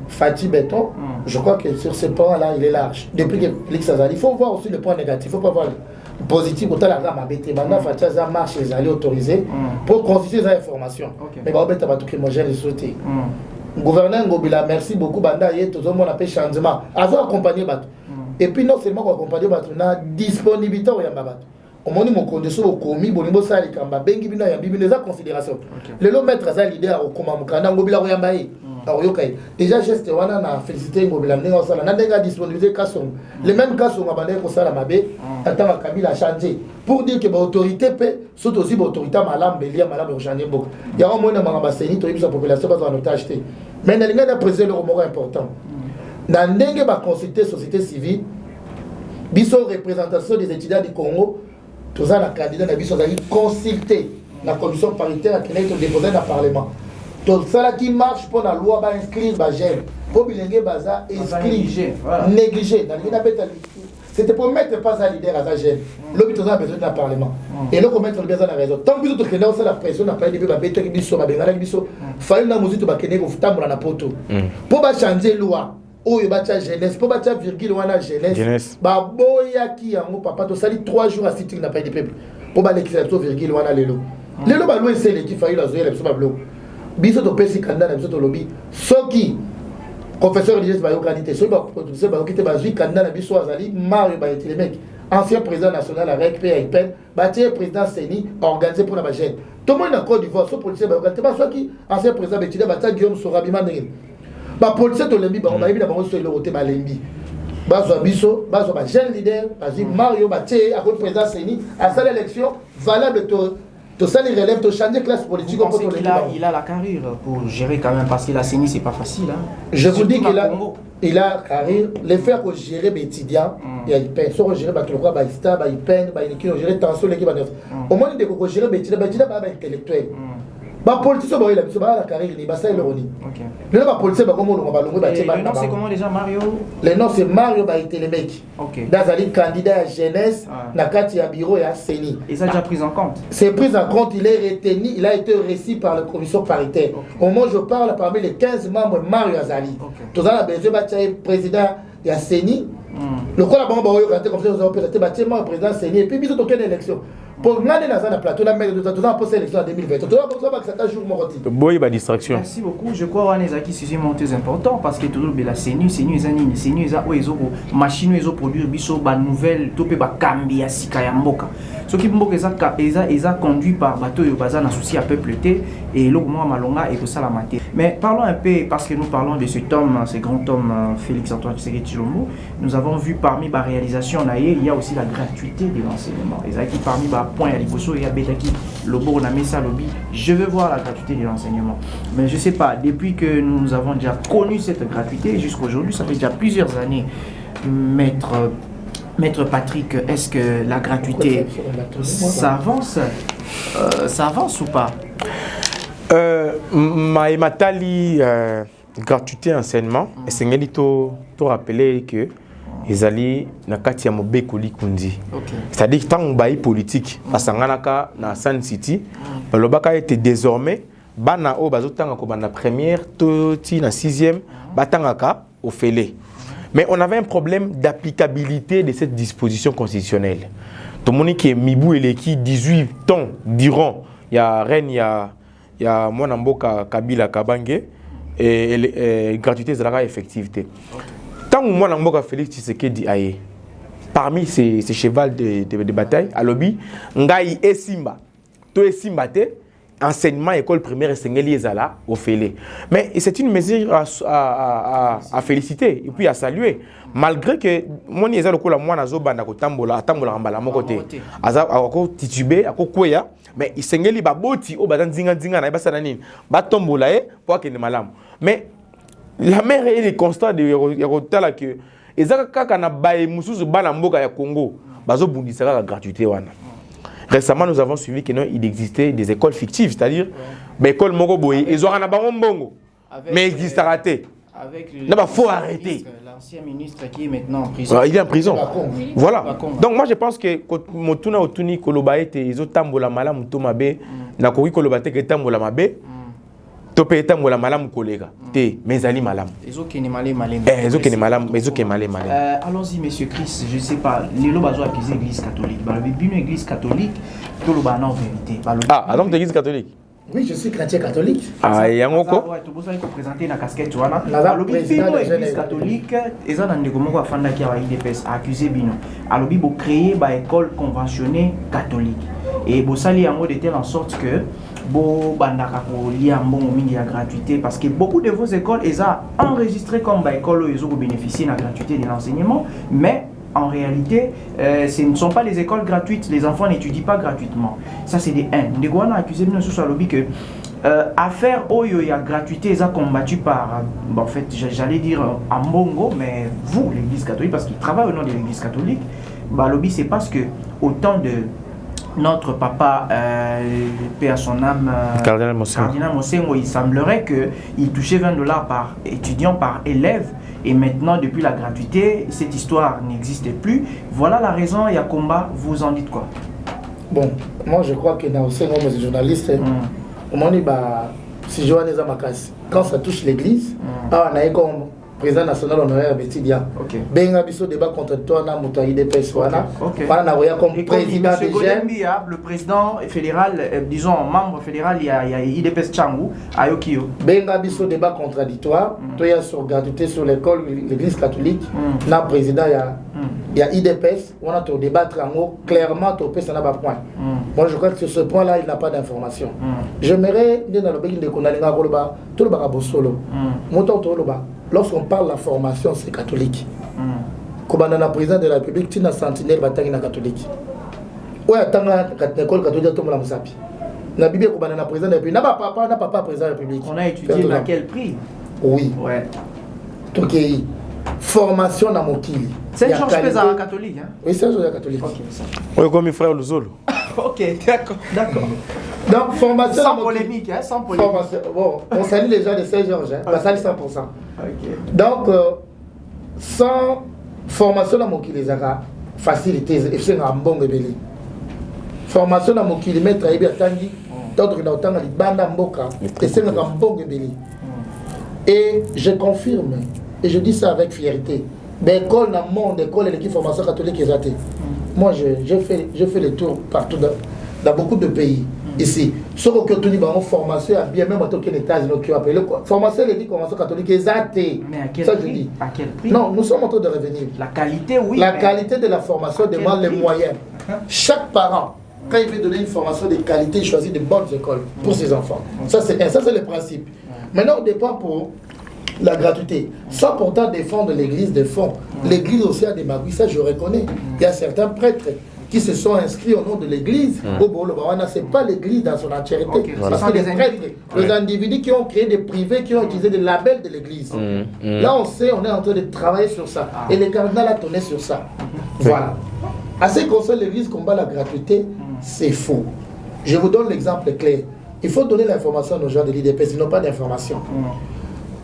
Fatih Beton. Je crois que sur ce point-là, il est large. Depuis que Félix Azali, il faut voir aussi le point négatif, il ne faut pas voir le positif. Autant la gamme a bêté. Maintenant, Fatih Azali marche, les alliés autorisés pour constituer ces informations. Mais il va tout que moi j'ai sauté. Gouverneur Ngobila, merci beaucoup. Banda, tout le monde a fait changement. Avoir accompagné Batou. Et puis, non seulement accompagner Batou, on a disponibilité au Yamba. Au moment où on condition au commis, bonimo sali kamba bengi bino ya bibi neza considération. Le lo maître za leader au koma mukana Ngobila ko yamba yi. Déjà, geste wana na félicité Ngobila ndenge osala na ndenge disponibilité Kassongo. Les mêmes Kassongo abandé ko sala mabe, attends Kabila a changé pour dire que l'autorité peut surtout aussi l'autorité malam belia malam au changer beaucoup. Il y a au moins na mabaseni to yibisa population pas en otage té. Mais na linga na président le mot important. Na ndenge ba consulter société civile, biso représentation des étudiants du Congo, tous les candidats na biso za consulter la commission paritaire qui est déposée dans le Parlement. Donc ça qui marche pour la loi va inscrire la gêne. Pour bilingue baza inscrire négligé. C'était pour mettre pas à leader à sa gêne. L'hôpital a besoin d'un Parlement. Et là, on met le besoin de la raison. Tant que vous avez la pression, on a parlé de bébé, il fallait que vous ayez la poto. Pour changer la loi. Oh, il y a jeunesse, pour battre virgule ou la jeunesse. Bah, boya qui a mon papa, tu sali 3 jours à sitting n'a pas de peuple. Pour battre l'exception virgule ou la lélo. Lélo, bah, l'ouest, c'est l'équipe, il a zoé, il a bleu. Biso to pesi kanda na biso to lobby. Soki, confesseur religieux, bah, qualité. Soki, bah, producer, bah, qui te bazui kanda na biso azali, Mario, bah, les mecs. Ancien président national à REC, PAIPEN, bah, président Séni, organisé pour la gêne. Tout le monde en Côte d'Ivoire, ce policier, bah, soki, ancien président Bétida, bah, Guillaume Sorabi Mandeng. Ba policier to lembi ba on va évidemment bango so le ba lembi bazo biso bazo ba jeune leader bazi Mario Baté à cause président Seni à cette élection valable to ça les relève to changer classe politique pour il a la carrure pour gérer quand même parce que la Seni c'est pas facile hein. Je vous dis qu'il a carrure les faire pour gérer les étudiants il y a peine so gérer ba to quoi ba sta ba peine ba qui gérer tension l'équipe au moins de ko gérer étudiants ba intellectuel. Bah politicien bah il a mis la carrière il va ça il le renie. OK. Le bah politicien bah comment on va l'ongé bah le nom c'est comment déjà Mario? Le nom c'est Mario bah les mecs. OK. D'azali candidat à jeunesse na kati ya bureau ya Seni. Et ça déjà pris en compte. C'est pris en compte, il est retenu, il a été reçu par la commission paritaire. Au moment où je parle parmi les 15 membres Mario Azali. Tout ça la besoin bah président ya Seni. Le quoi la bombe bah il comme ça vous avez présenté bah président Seni et puis biso toquer l'élection. Pour regarder dans un plateau, la mère de tout ça pour l'élection en 2020. Tout ça pour ça que c'est un jour moroti. Boy, bah distraction. Merci beaucoup. Je crois que les acquis sont très importants parce que toujours la CNU, Zanini, CNU, machine, ils ont produit biso ba nouvelle, topé ba kambi ya sika ya mboka. Ce qui mboka ils a conduit par bateau yo bazana souci à peupleté et le mois malonga et que ça la maté. Mais parlons un peu parce que nous parlons de cet homme, ce grand homme Félix Antoine Tshisekedi Tshilombo. Nous avons vu parmi les réalisations il y a aussi la gratuité de l'enseignement. Les acquis parmi point à Liboso et à Betaki, Lobo, on a mis ça lobby. Je veux voir la gratuité de l'enseignement. Mais je ne sais pas, depuis que nous avons déjà connu cette gratuité jusqu'à aujourd'hui, ça fait déjà plusieurs années, Maître Patrick, est-ce que la gratuité, ça avance ou pas? Matali, gratuité enseignement, et c'est ce que rappeler que ezali na kati ya mobeko likundi. C'est-à-dire que tant bayi politique basanganaka na Sun City balobaka était désormais bana o bazotanga ko bana première toti na 6e batangaka au félé. Mais on avait un problème d'applicabilité de cette disposition constitutionnelle. Tout le monde qui est Mibou et qui 18 ans durant il y a reine il y a mwana mboka Kabila Kabange et gratuité zalaka effectivité. Tant que moi, je Félix Tshisekedi aye, parmi ces chevals de bataille, à lobby, Ngai et Simba, tout est Simba, enseignement, école primaire et Sengeli Ezala, au Félé. Mais c'est une mesure à féliciter et puis à saluer. Malgré que moi, je suis moi, je suis tambola rambala mon côté. Aza ako titubé, ako kwea, mais Sengeli baboti au badan zinga na ibasa nani, batombola pour que ne malam. Mais la mère est le constat de Yarotala que ezaka na bae mususu bana mboka ya Congo bazo bundisa la gratuité wana. Récemment nous avons suivi qu'il existait des écoles fictives, c'est-à-dire école moko boye ils ont na bango mbongo mais ils disent raté. Avec faut arrêter. L'ancien ministre qui est maintenant en prison. Il est en prison. Voilà. Donc moi je pense que motuna otuni kolobaete ezotambola malamu to mabe na koki kolobate ke tambola mabe. Topé tambola malamu kolega. Te mezali malamu. Allons-y monsieur Chris, je sais pas, les lots bazo accusé l'église catholique. Bah le église catholique, tout le bana en vérité. Ah, donc l'église catholique. Oui, je suis chrétien catholique. Ah, il y a un quoi? Ouais, tout ça il faut présenter la casquette tu vois là. Le président de l'église catholique, ils ont ndeko moko afanda ki a IDPS accusé bino. Alobi bo créer ba école conventionnée catholique. Et bo sali yango de telle en sorte que bo bandaka ko lia mbongo mingi ya gratuité parce que beaucoup de vos écoles ils ont enregistré comme ba école ils ont bénéficié de la gratuité de l'enseignement mais en réalité, ce ne sont pas les écoles gratuites, les enfants n'étudient pas gratuitement. Ça c'est des 1. Nous avons accusé nous sur lobby que affaire Oyo y a gratuité, ils ont combattu par, en fait, j'allais dire Ambongo, mais vous, l'église catholique, parce qu'ils travaillent au nom de l'église catholique, bah lobby c'est parce que autant de notre papa, paix à son âme, Cardinal Mosengo, il semblerait qu'il touchait 20 $ par étudiant, par élève. Et maintenant, depuis la gratuité, cette histoire n'existe plus. Voilà la raison, Yakomba, vous en dites quoi? Bon, moi je crois que dans ce moment, les journalistes, au moment si je vois les amakasi, quand ça touche l'église, on a comme président national honoraire Betidia. Ben abisso débat contre toi, na muta IDPS wana. Voilà, na comme président des jeunes. Le président fédéral, disons membre fédéral, il y a IDPS Tchangou, Ayokio. Ben abisso débat contradictoire. Toi, il y a sur gratuité sur l'école, l'église catholique. Na président, il y a IDPS, on a tout débattre en haut, clairement, tout ça n'a pas point. Moi, je crois que sur ce point-là, il n'a pas d'information. J'aimerais, dans le pays de Konalinga, tout le barabo solo. Lorsqu'on parle de la formation, c'est catholique. Comme on a président de la République, tu as sentinelle bataille catholique. Oui, attends, l'école catholique, tout le monde sapi. La Bible, comme on a président de la République, n'a pas papa président de la République. On a étudié à quel prix? Oui. Ouais. Ok. Formation dans mon kili. C'est un Georges Pézard catholique, hein? Oui, c'est un Georges catholique. Ok, ça. Oui, comme mes frères Luzolo. Ok, d'accord, d'accord. Donc, formation. Sans polémique, hein? Sans polémique. Bon, on salue les gens de Saint-Georges, hein? On salue 100%. Ok. Donc, sans formation dans mon kili, facilité, c'est un bon rebelle. Formation dans mon kili, maître Aïbi Atangi, d'autres dans le temps, les bandes en boca, et c'est un bon rebelle. Et je confirme. Et je dis ça avec fierté. L'école dans le monde, l'école et l'équipe formation catholique est ratée. Moi, je fais le tour partout dans beaucoup de pays. Ici, ce que tu dis, formation, bien même à tous les États-Unis, formation, l'équipe formation catholique est ratée. Mais à quel ça, prix? je dis. À quel prix? Non, nous sommes en train de revenir. La qualité, oui. La qualité de la formation demande les moyens. Chaque parent, quand il veut donner une formation de qualité, il choisit de bonnes écoles pour ses enfants. Ça, c'est le principe. Maintenant, on dépend pour la gratuité, sans pourtant défendre l'église de fond. L'église aussi a des magouilles, ça je reconnais. Il y a certains prêtres qui se sont inscrits au nom de l'église. Ce n'est pas l'église dans son entièreté. Parce que les prêtres, les individus qui ont créé des privés, qui ont utilisé des labels de l'église. Là, on sait, on est en train de travailler sur ça. Et les cardinals a tourné sur ça. Voilà. À ce qui concerne l'église combat la gratuité, c'est faux. Je vous donne l'exemple clair. Il faut donner l'information aux gens de l'IDPS, ils n'ont pas d'information.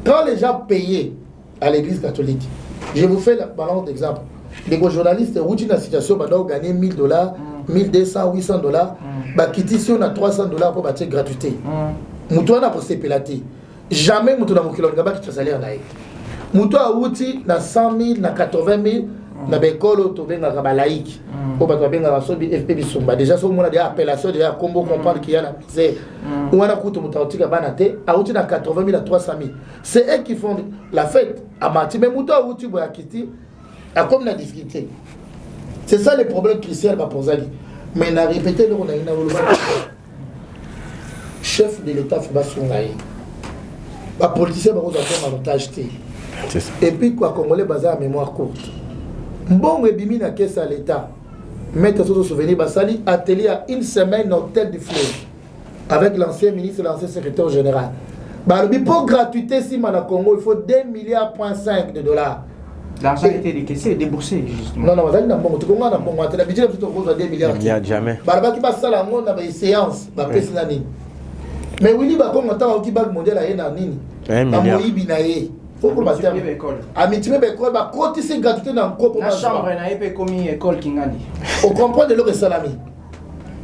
Quand les gens payaient à l'église catholique, je vous fais le balance d'exemple. Les journalistes, où tu as une situation, ils ont gagné $1000, 1200, $800, si on a $300 pour bâtir gratuité. Moutoua n'a pas se pélaté. Jamais Moutoua n'a pas qui te salaire. Moutoua a outi na 100 000, na 80 000, na bekolo to benga kabalaïque. Pour battre benga rasobi FP bisumba. Déjà, si on a des appellations, déjà, combo comprendre qu'il y a la c'est. On a coûté Moutautika Banate, a outi na 80 000 à 300 000. C'est eux qui font la fête à Mati. Mais Moutoua a outi Boakiti, a comme la difficulté. C'est ça le problème Christian va poser. Mais on a répété, on a une chef de l'État fait Bassongaï. Les politiciens vont avoir un otage. Et puis, quoi, Congolais basé à mémoire courte. Bon, Rebimi n'a caisse à l'État. Mettre sur souvenir, Bassali, atelier à une semaine au hôtel du Fleuve. Avec l'ancien ministre et l'ancien secrétaire général. Pour gratuité, si à Congo, il faut 2,5 milliards de dollars. L'argent a été décaissé et déboursé, justement. Non, tu as un budget de 2 milliards. Jamais. Qui passe ça, on a une séance. Mais oui, quand on entend au Banque mondiale, il y a un milliard. Faut que le bâtiment. Amitié l'école, quand c'est gratuité dans le corps. La chambre n'a pas commis école Kingani. On comprend de l'eau salami.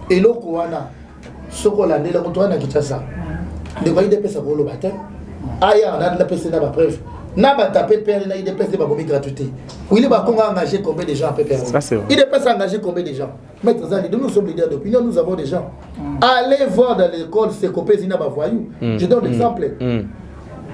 Et l'eau Kouana, ce qu'on a dit, le retour à Kitasa. Les voyez des personnes pour le bâtiment. Aïe, on a de la personne à la preuve. N'a pas tapé père, il y a des personnes qui ont gratuité. Oui, il va engager combien de gens à PPR. Il est pas engagé combien de gens. Maître Zali, nous sommes leaders d'opinion, nous avons des gens. Allez voir dans l'école ces copains, ils n'ont pas voyou. Je donne l'exemple.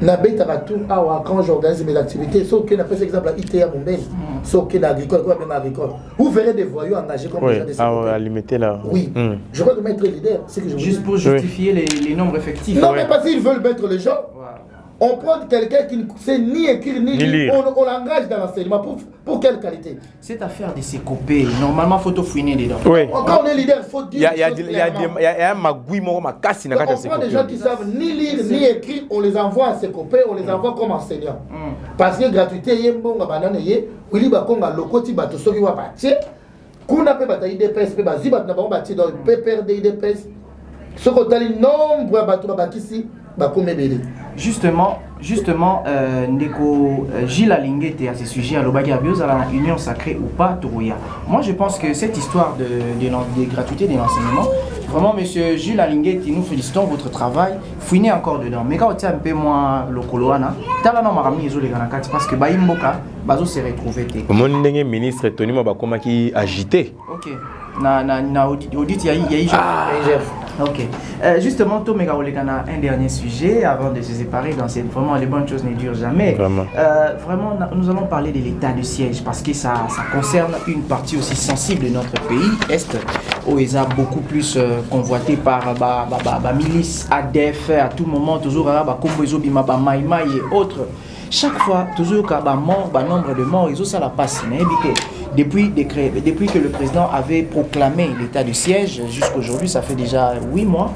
Quand j'organise mes activités, sauf qu'il n'a pas cet exemple à ITA Mumbai, sauf qu'il est agricole, quoi, même agricole. Vous verrez des voyous engagés comme des gens de à limiter là. Oui, je crois que mettre leader, c'est que je vous dis. Juste pour justifier les nombres effectifs. Non, mais parce qu'ils veulent mettre les gens. On prend quelqu'un qui ne sait ni écrire ni lire, on l'engage dans l'enseignement. Pour quelle qualité? Cette affaire de se couper, normalement, il faut tout fouiner dedans. Oui. Quand on est leader, il faut dire. Il y a un magouille, ma casse, il on prend des gens qui savent ni lire ni écrire, on les envoie à se couper, on les envoie comme enseignants. Parce que gratuité, il y a un bon banane, il y a un bon locoti, il y a un kuna pe bata IDPS pe bazi bat na bango bati dans PPRD IDPS ce qu'on a le nombre ya bato bakisi bakome belé. Justement, Ndeko Gilles Alingete à ce sujet, à l'Obagi Abios, à la union sacrée ou pas, Tourouya. Moi, je pense que cette histoire de gratuité de l'enseignement, vraiment, monsieur Gilles Alingete, nous félicitons votre travail. Fouinez encore dedans. Mais quand on un peu moins le Koloana, Talana Marami les Ganakati, parce que Baïmboka, Bazo s'est retrouvé. Mon ministre Tony Mabakoma qui agité. Ok. Na audit, il y a ok. Justement, Tomega Olegana, un dernier sujet avant de se séparer dans cette. Vraiment, les bonnes choses ne durent jamais. Vraiment. Vraiment, nous allons parler de l'état de siège parce que ça concerne une partie aussi sensible de notre pays, Est, où ils sont beaucoup plus convoité par milice, ADF, à tout moment, toujours Kombo Ezobima, Maïmaï et autres. Chaque fois, toujours qu'il y a nombre de morts, ils ont ça la passe. Depuis que le président avait proclamé l'état de siège, jusqu'à aujourd'hui, ça fait déjà 8 mois.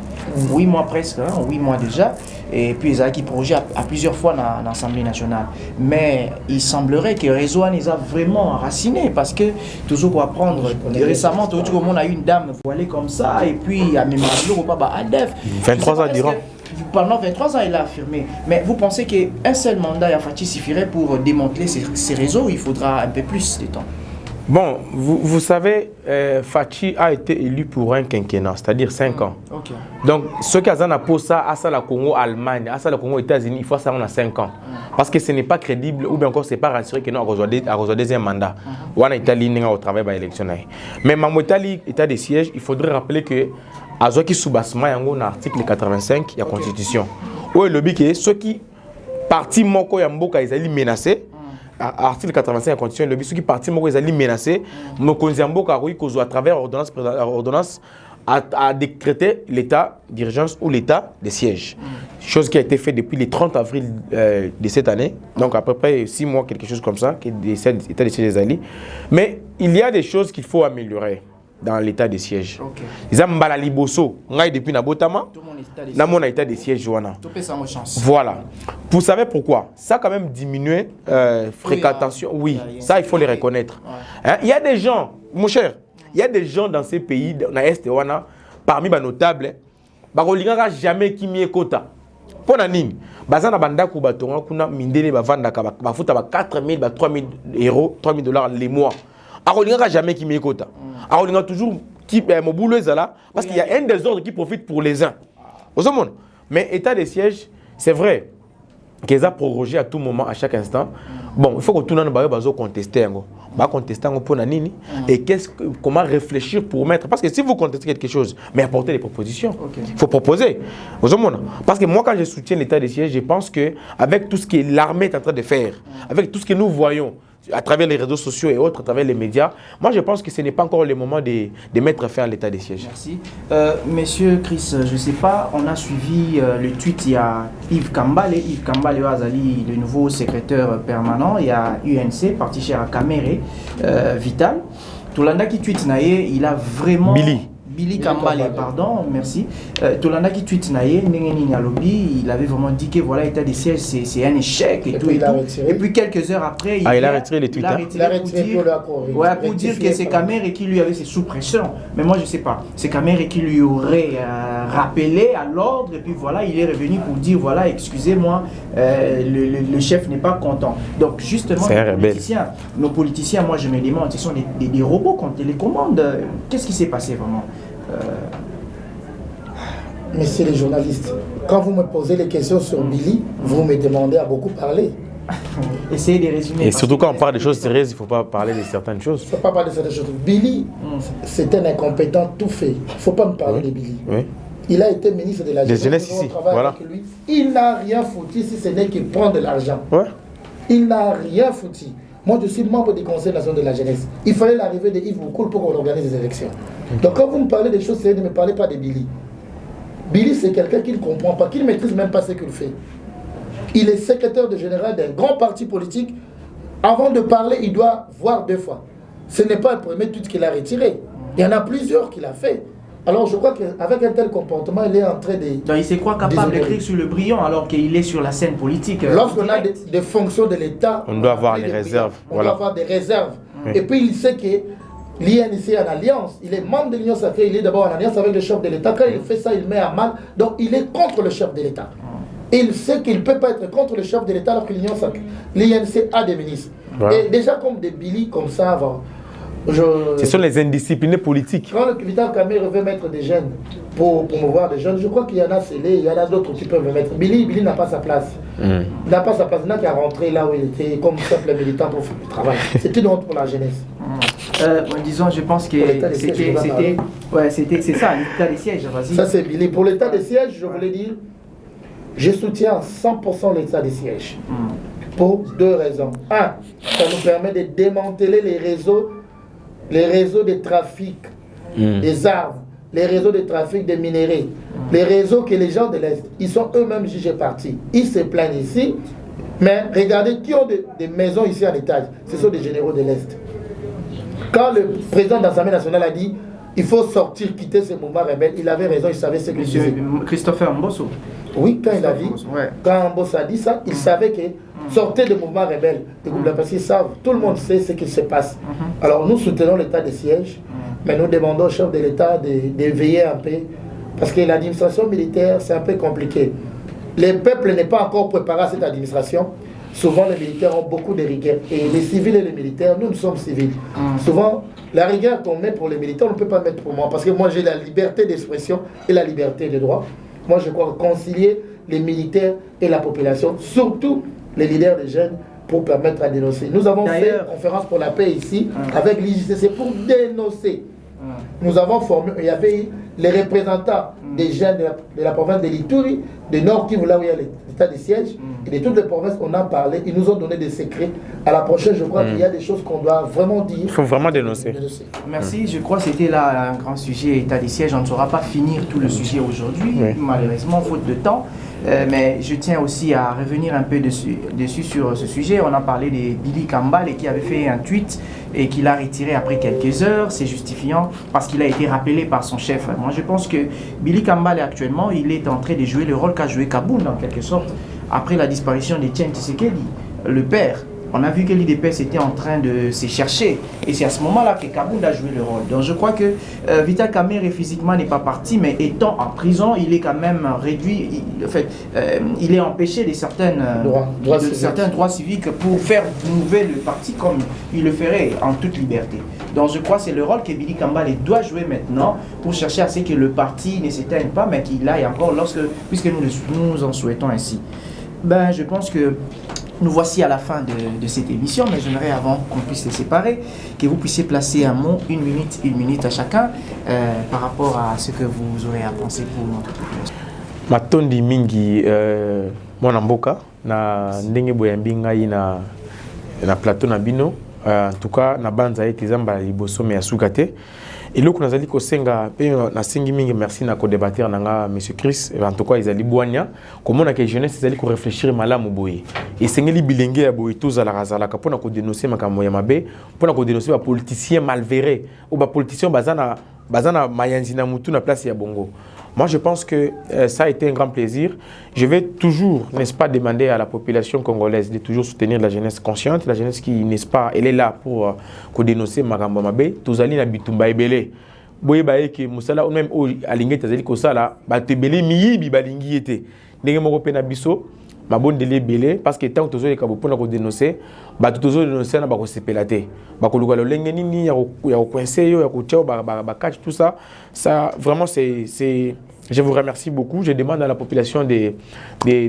8 mois presque, 8 mois déjà. Et puis ils ont qui projet à plusieurs fois dans l'Assemblée nationale. Mais il semblerait que Rézoan les a vraiment enracinés parce que toujours pour apprendre, récemment, tout le monde a eu une dame voilée comme ça et puis à même à ADEF. 23 ans durant. Pendant 23 ans, il a affirmé. Mais vous pensez qu'un seul mandat à Fachi suffirait pour démanteler ces réseaux ou il faudra un peu plus de temps? Bon, vous savez, Fachi a été élu pour un quinquennat, c'est-à-dire 5 ans. Okay. Donc, ce qui a pour ça, à ça la Congo, Allemagne, à ça la Congo, États-Unis, il faut ça on a 5 ans. Parce que ce n'est pas crédible ou bien encore c'est pas rassuré que nous avons deuxième mandat. On a Italie au travail de l'élection. Mais dans l'Italie, état de siège, il faudrait rappeler que à ce qui sous-bassement, il y a un article 85, il y a la Constitution. Où le but que ceux qui partis moko ya mboka ils allaient menacer. Article 85 de la Constitution, le but ceux qui partis moko ils allaient menacer. Mokonzi mboka à travers ordonnance a décrété l'état d'urgence ou l'état de siège. Chose qui a été faite depuis le 30 avril de cette année. Donc à peu près 6 mois, quelque chose comme ça, qui est l'état de siège des alliés. Mais il y a des choses qu'il faut améliorer dans l'état de siège. Ils ont mbala liboso, ngai depuis Nabotama, dans mon état de siège. Voilà. Vous savez pourquoi? Ça a quand même diminué fréquentation. Oui, ça il faut les reconnaître. Hein? Il y a des gens, mon cher, il y a des gens dans ces pays, dans l'Est, parmi les notables, qui n'ont jamais mis quota. Pour nani, bazana banda ku batonga kuna mindele bavanda ka bafuta ba 4 000 ba 3 000 euros, 3 000 $ les mois. Arolinga jamais qui met quota. Arolinga toujours qui mon boulot là parce qu'il y a un désordre qui profite pour les uns. Aux hommes. Mais état de siège, c'est vrai qu'ils a prorogé à tout moment, à chaque instant. Bon, il faut que tout le monde contester. Contester pour nani et comment réfléchir pour mettre, parce que si vous contestez quelque chose mais apportez des propositions. Il faut proposer aux hommes. Parce que moi quand je soutiens l'état de siège, je pense que avec tout ce que l'armée est en train de faire, avec tout ce que nous voyons à travers les réseaux sociaux et autres, à travers les médias, moi je pense que ce n'est pas encore le moment de mettre fin à l'état de siège. Merci. Monsieur Chris, je ne sais pas, on a suivi le tweet, il y a Yves Kambale Azali, le nouveau secrétaire permanent, il y a UNC, parti cher à Kamere, Vital. Tolanda qui tweet naïe, il a vraiment... Billy Kambale, pardon, merci. Tolanda qui tweet naïe, il avait vraiment dit que voilà, l'état de siège, c'est un échec et tout. Et puis quelques heures après, il a retiré les tweets. Pour dire que c'est Kamere qui lui avait ses sous-pression. Mais moi, je ne sais pas. C'est Kamere qui lui aurait rappelé à l'ordre. Et puis voilà, il est revenu pour dire voilà, excusez-moi, le chef n'est pas content. Donc justement, nos politiciens, moi je me demande, ce sont des robots qu'on télécommande. Qu'est-ce qui s'est passé vraiment? Messieurs les journalistes, quand vous me posez les questions sur Billy, vous me demandez à beaucoup parler. Essayez de résumer. Et surtout quand on parle de choses sérieuses, il ne faut pas parler de certaines choses. Il ne faut pas parler de certaines choses. Billy, c'est un incompétent tout fait. Il ne faut pas me parler de Billy. Il a été ministre de la jeunesse ici. Voilà. Lui. Il n'a rien foutu si ce n'est qu'il prend de l'argent. Il n'a rien foutu. Moi, je suis membre du Conseil national de la jeunesse. Il fallait l'arrivée de Yves Boukoul pour qu'on organise des élections. Donc quand vous me parlez des choses sérieuses, ne me parlez pas de Billy. Billy, c'est quelqu'un qui ne comprend pas, qui ne maîtrise même pas ce qu'il fait. Il est secrétaire général d'un grand parti politique. Avant de parler, il doit voir 2 fois. Ce n'est pas le premier tweet qu'il a retiré. Il y en a plusieurs qu'il a fait. Alors je crois qu'avec un tel comportement, il est en train de... Donc il se croit capable d'écrire sur le brillant alors qu'il est sur la scène politique. Lorsqu'on a des fonctions de l'État, on doit avoir des réserves. On doit avoir des réserves. Et puis il sait que l'INC est en alliance, il est membre de l'Union sacrée, il est d'abord en alliance avec le chef de l'État. Quand il fait ça, il met à mal. Donc il est contre le chef de l'État. Il sait qu'il ne peut pas être contre le chef de l'État alors que l'Union sacrée, l'INC a des ministres. Et déjà comme des Billy comme ça avant. Ce sont les indisciplinés politiques. Quand le Vital Kamerhe veut mettre des jeunes pour promouvoir des jeunes, je crois qu'il y en a scellés, il y en a d'autres qui peuvent le mettre. Billy n'a pas sa place. Il n'a pas sa place. Il n'a qu'à rentrer là où il était comme simple militant pour faire le travail. C'est une honte pour la jeunesse. Disons, je pense que c'était ça, l'état des sièges. Ça c'est Billy. Pour l'état des sièges, je voulais dire, je soutiens à 100% l'état des sièges. Pour deux raisons. Un, ça nous permet de démanteler les réseaux de trafic des armes, les réseaux de trafic des minéraux, les réseaux que les gens de l'Est, ils sont eux-mêmes jugés partis. Ils se plaignent ici, mais regardez qui ont des maisons ici en étage. Ce sont des généraux de l'Est. Quand le président de l'Assemblée nationale a dit il faut sortir, quitter ce mouvement rebelle, il avait raison, il savait ce qu'il disait. Christopher Mbosso. Oui, quand il a dit, quand Mbosso a dit ça, il savait que sortez du mouvement rebelle, parce qu'ils savent, tout le monde sait ce qui se passe. Alors nous soutenons l'état de siège, mais nous demandons au chef de l'État de veiller un peu, parce que l'administration militaire, c'est un peu compliqué. Le peuple n'est pas encore préparé à cette administration. Souvent, les militaires ont beaucoup de rigueur. Et les civils et les militaires, nous sommes civils. Souvent, la rigueur qu'on met pour les militaires, on ne peut pas mettre pour moi. Parce que moi, j'ai la liberté d'expression et la liberté de droit. Moi, je crois concilier les militaires et la population, surtout les leaders des jeunes, pour permettre à dénoncer. Nous avons fait une conférence pour la paix ici, avec l'IJCC, pour dénoncer. Nous avons formé, il y avait les représentants des jeunes de la province de l'Ituri, de Nord Kivu, là où il y a l'état de siège, et de toutes les provinces, on a parlé, ils nous ont donné des secrets. À la prochaine, je crois qu'il y a des choses qu'on doit vraiment dire. Il faut vraiment dénoncer. Merci, je crois que c'était là un grand sujet, état des sièges. On ne saura pas finir tout le sujet aujourd'hui, malheureusement, faute de temps. Mais je tiens aussi à revenir un peu dessus sur ce sujet. On a parlé de Billy Kambale qui avait fait un tweet et qu'il a retiré après quelques heures, c'est justifiant parce qu'il a été rappelé par son chef. Moi je pense que Billy Kambale actuellement, il est en train de jouer le rôle qu'a joué Kabound en quelque sorte, après la disparition d'Etienne Tshisekedi, le père. On a vu que l'IDPS était en train de se chercher. Et c'est à ce moment-là que Kabound a joué le rôle. Donc je crois que Vital Kamerhe physiquement n'est pas parti, mais étant en prison, il est quand même réduit. Il est empêché de certains droits civiques pour faire mouver le parti comme il le ferait en toute liberté. Donc je crois que c'est le rôle que Billy Kambale doit jouer maintenant pour chercher à ce que le parti ne s'éteigne pas, mais qu'il aille encore puisque nous en souhaitons ainsi. Ben, je pense que nous voici à la fin de cette émission, mais j'aimerais avant qu'on puisse les séparer, que vous puissiez placer un mot, une minute à chacun, par rapport à ce que vous aurez à penser pour notre population. Matondi mingi mwana mboka na ndenge boyambi ngai na plateau na bino, en tout cas na banza ete zamba liboso me asuka te. Et là, nous allons kosenga pe na sengi mingi merci na ko débattre nanga monsieur Chris, en tout cas izali bwanya comment na que jeunesse izali ko réfléchir malamu boye et sengeli bilenge ya boye tous ala razala ka pona ko dénoncer makambo ya mabe pona ko dénoncer ba politiciens malverés ou ba politiciens bazana mayanzi na mutu na place ya bongo. Moi, je pense que ça a été un grand plaisir. Je vais toujours, n'est-ce pas, demander à la population congolaise de toujours soutenir la jeunesse consciente, la jeunesse qui, n'est-ce pas, elle est là pour dénoncer Makambo Mabe. Tozali na bitumba ebele. Boye baye ke musala ou même alingi tazali ko sala, ba tebele miyibi balingi ete. Ndenge moko pe na biso, mabondeli ebele parce que tant que tozoli ka bo pona ko dénoncer, ba tozoli dénoncer na ba ko sepelate. Ba ko lukalo lenge nini ya ko coincer yo ya ko tchao ba catch tout ça. Ça vraiment c'est je vous remercie beaucoup. Je demande à la population de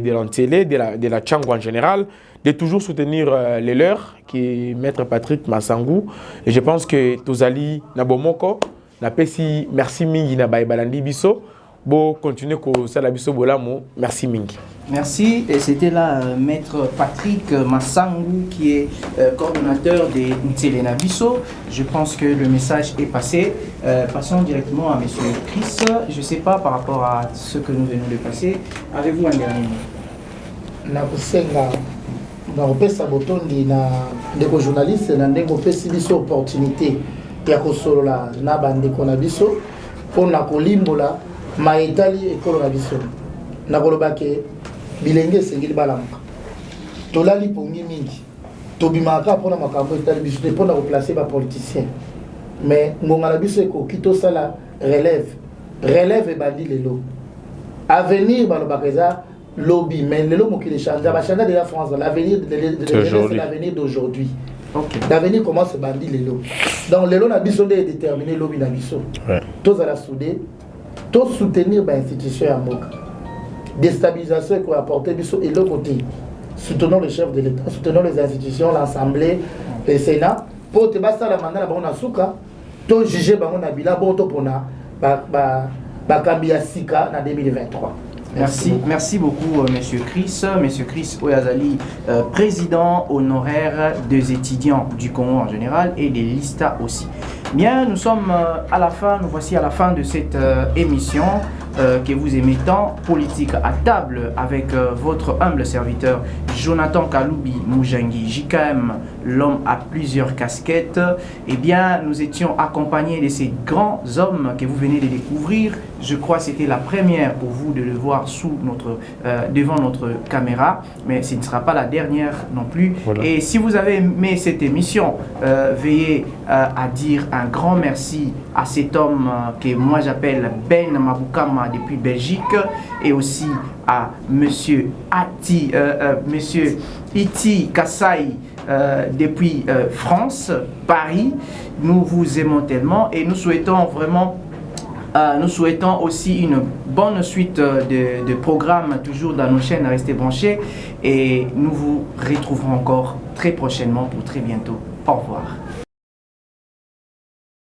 l'Antélé, de la Tchango en général, de toujours soutenir les leurs, qui est Maître Patrick Massangou. Et je pense que Tozali Nabomoko, Napesi, merci Mingi Nabaïbalandi Bisso. Bon, continuez ko sala biso bolamo. Merci Mingi. Merci. Et c'était là Maître Patrick Massangou qui est coordonnateur des Ntelena Bisso. Je pense que le message est passé. Passons directement à Monsieur Chris. Je ne sais pas par rapport à ce que nous venons de passer. Avez-vous un dernier mot? Nakusenga nakopesa botondi na ndeko journaliste na ndenge opesi biso opportunité ya kosolola na bandeko na biso mpona kolimbola maetali ekolo na biso nakoloba ke bilenge esengeli balamuka tolali pongi mingi tobimaka mpona makambo etali biso te mpona koplace bapoliticien mais Mongalabi c'est quoi qui tout ça là relève et bandi lelo avenir balobakeza lobby mais lelo mo qui les change ba change de la France l'avenir c'est l'avenir d'aujourd'hui. Okay. L'avenir commence à bandi lelo donc lelo na biso de déterminer lobby na biso tous à la soudé tous soutenir ba institution ya moka déstabilisation qui va apporter biso et l'autre côté soutenons le chef de l'État soutenons les institutions l'Assemblée le Sénat pour te basta la mandat na bango na suka to juger bango na bila bon to pona ba kambia sika na 2023. Merci beaucoup, Monsieur Chris. Monsieur Chris Oyazali, président honoraire des étudiants du Congo en général et des LISTA aussi. Bien, nous sommes à la fin, nous voici à la fin de cette émission que vous aimez tant, Politique à table, avec votre humble serviteur Jonathan Kaloubi Moujangi, JKM, l'homme à plusieurs casquettes. Eh bien, nous étions accompagnés de ces grands hommes que vous venez de découvrir. Je crois que c'était la première pour vous de le voir sous notre, devant notre caméra, mais ce ne sera pas la dernière non plus. Voilà. Et si vous avez aimé cette émission, veuillez à dire un grand merci à cet homme que moi j'appelle Ben Mabukama depuis Belgique et aussi à Monsieur Monsieur Iti Kassai depuis France, Paris. Nous vous aimons tellement et nous souhaitons vraiment nous souhaitons aussi une bonne suite de programmes toujours dans nos chaînes. Restez branchés et nous vous retrouverons encore très prochainement pour très bientôt. Au revoir.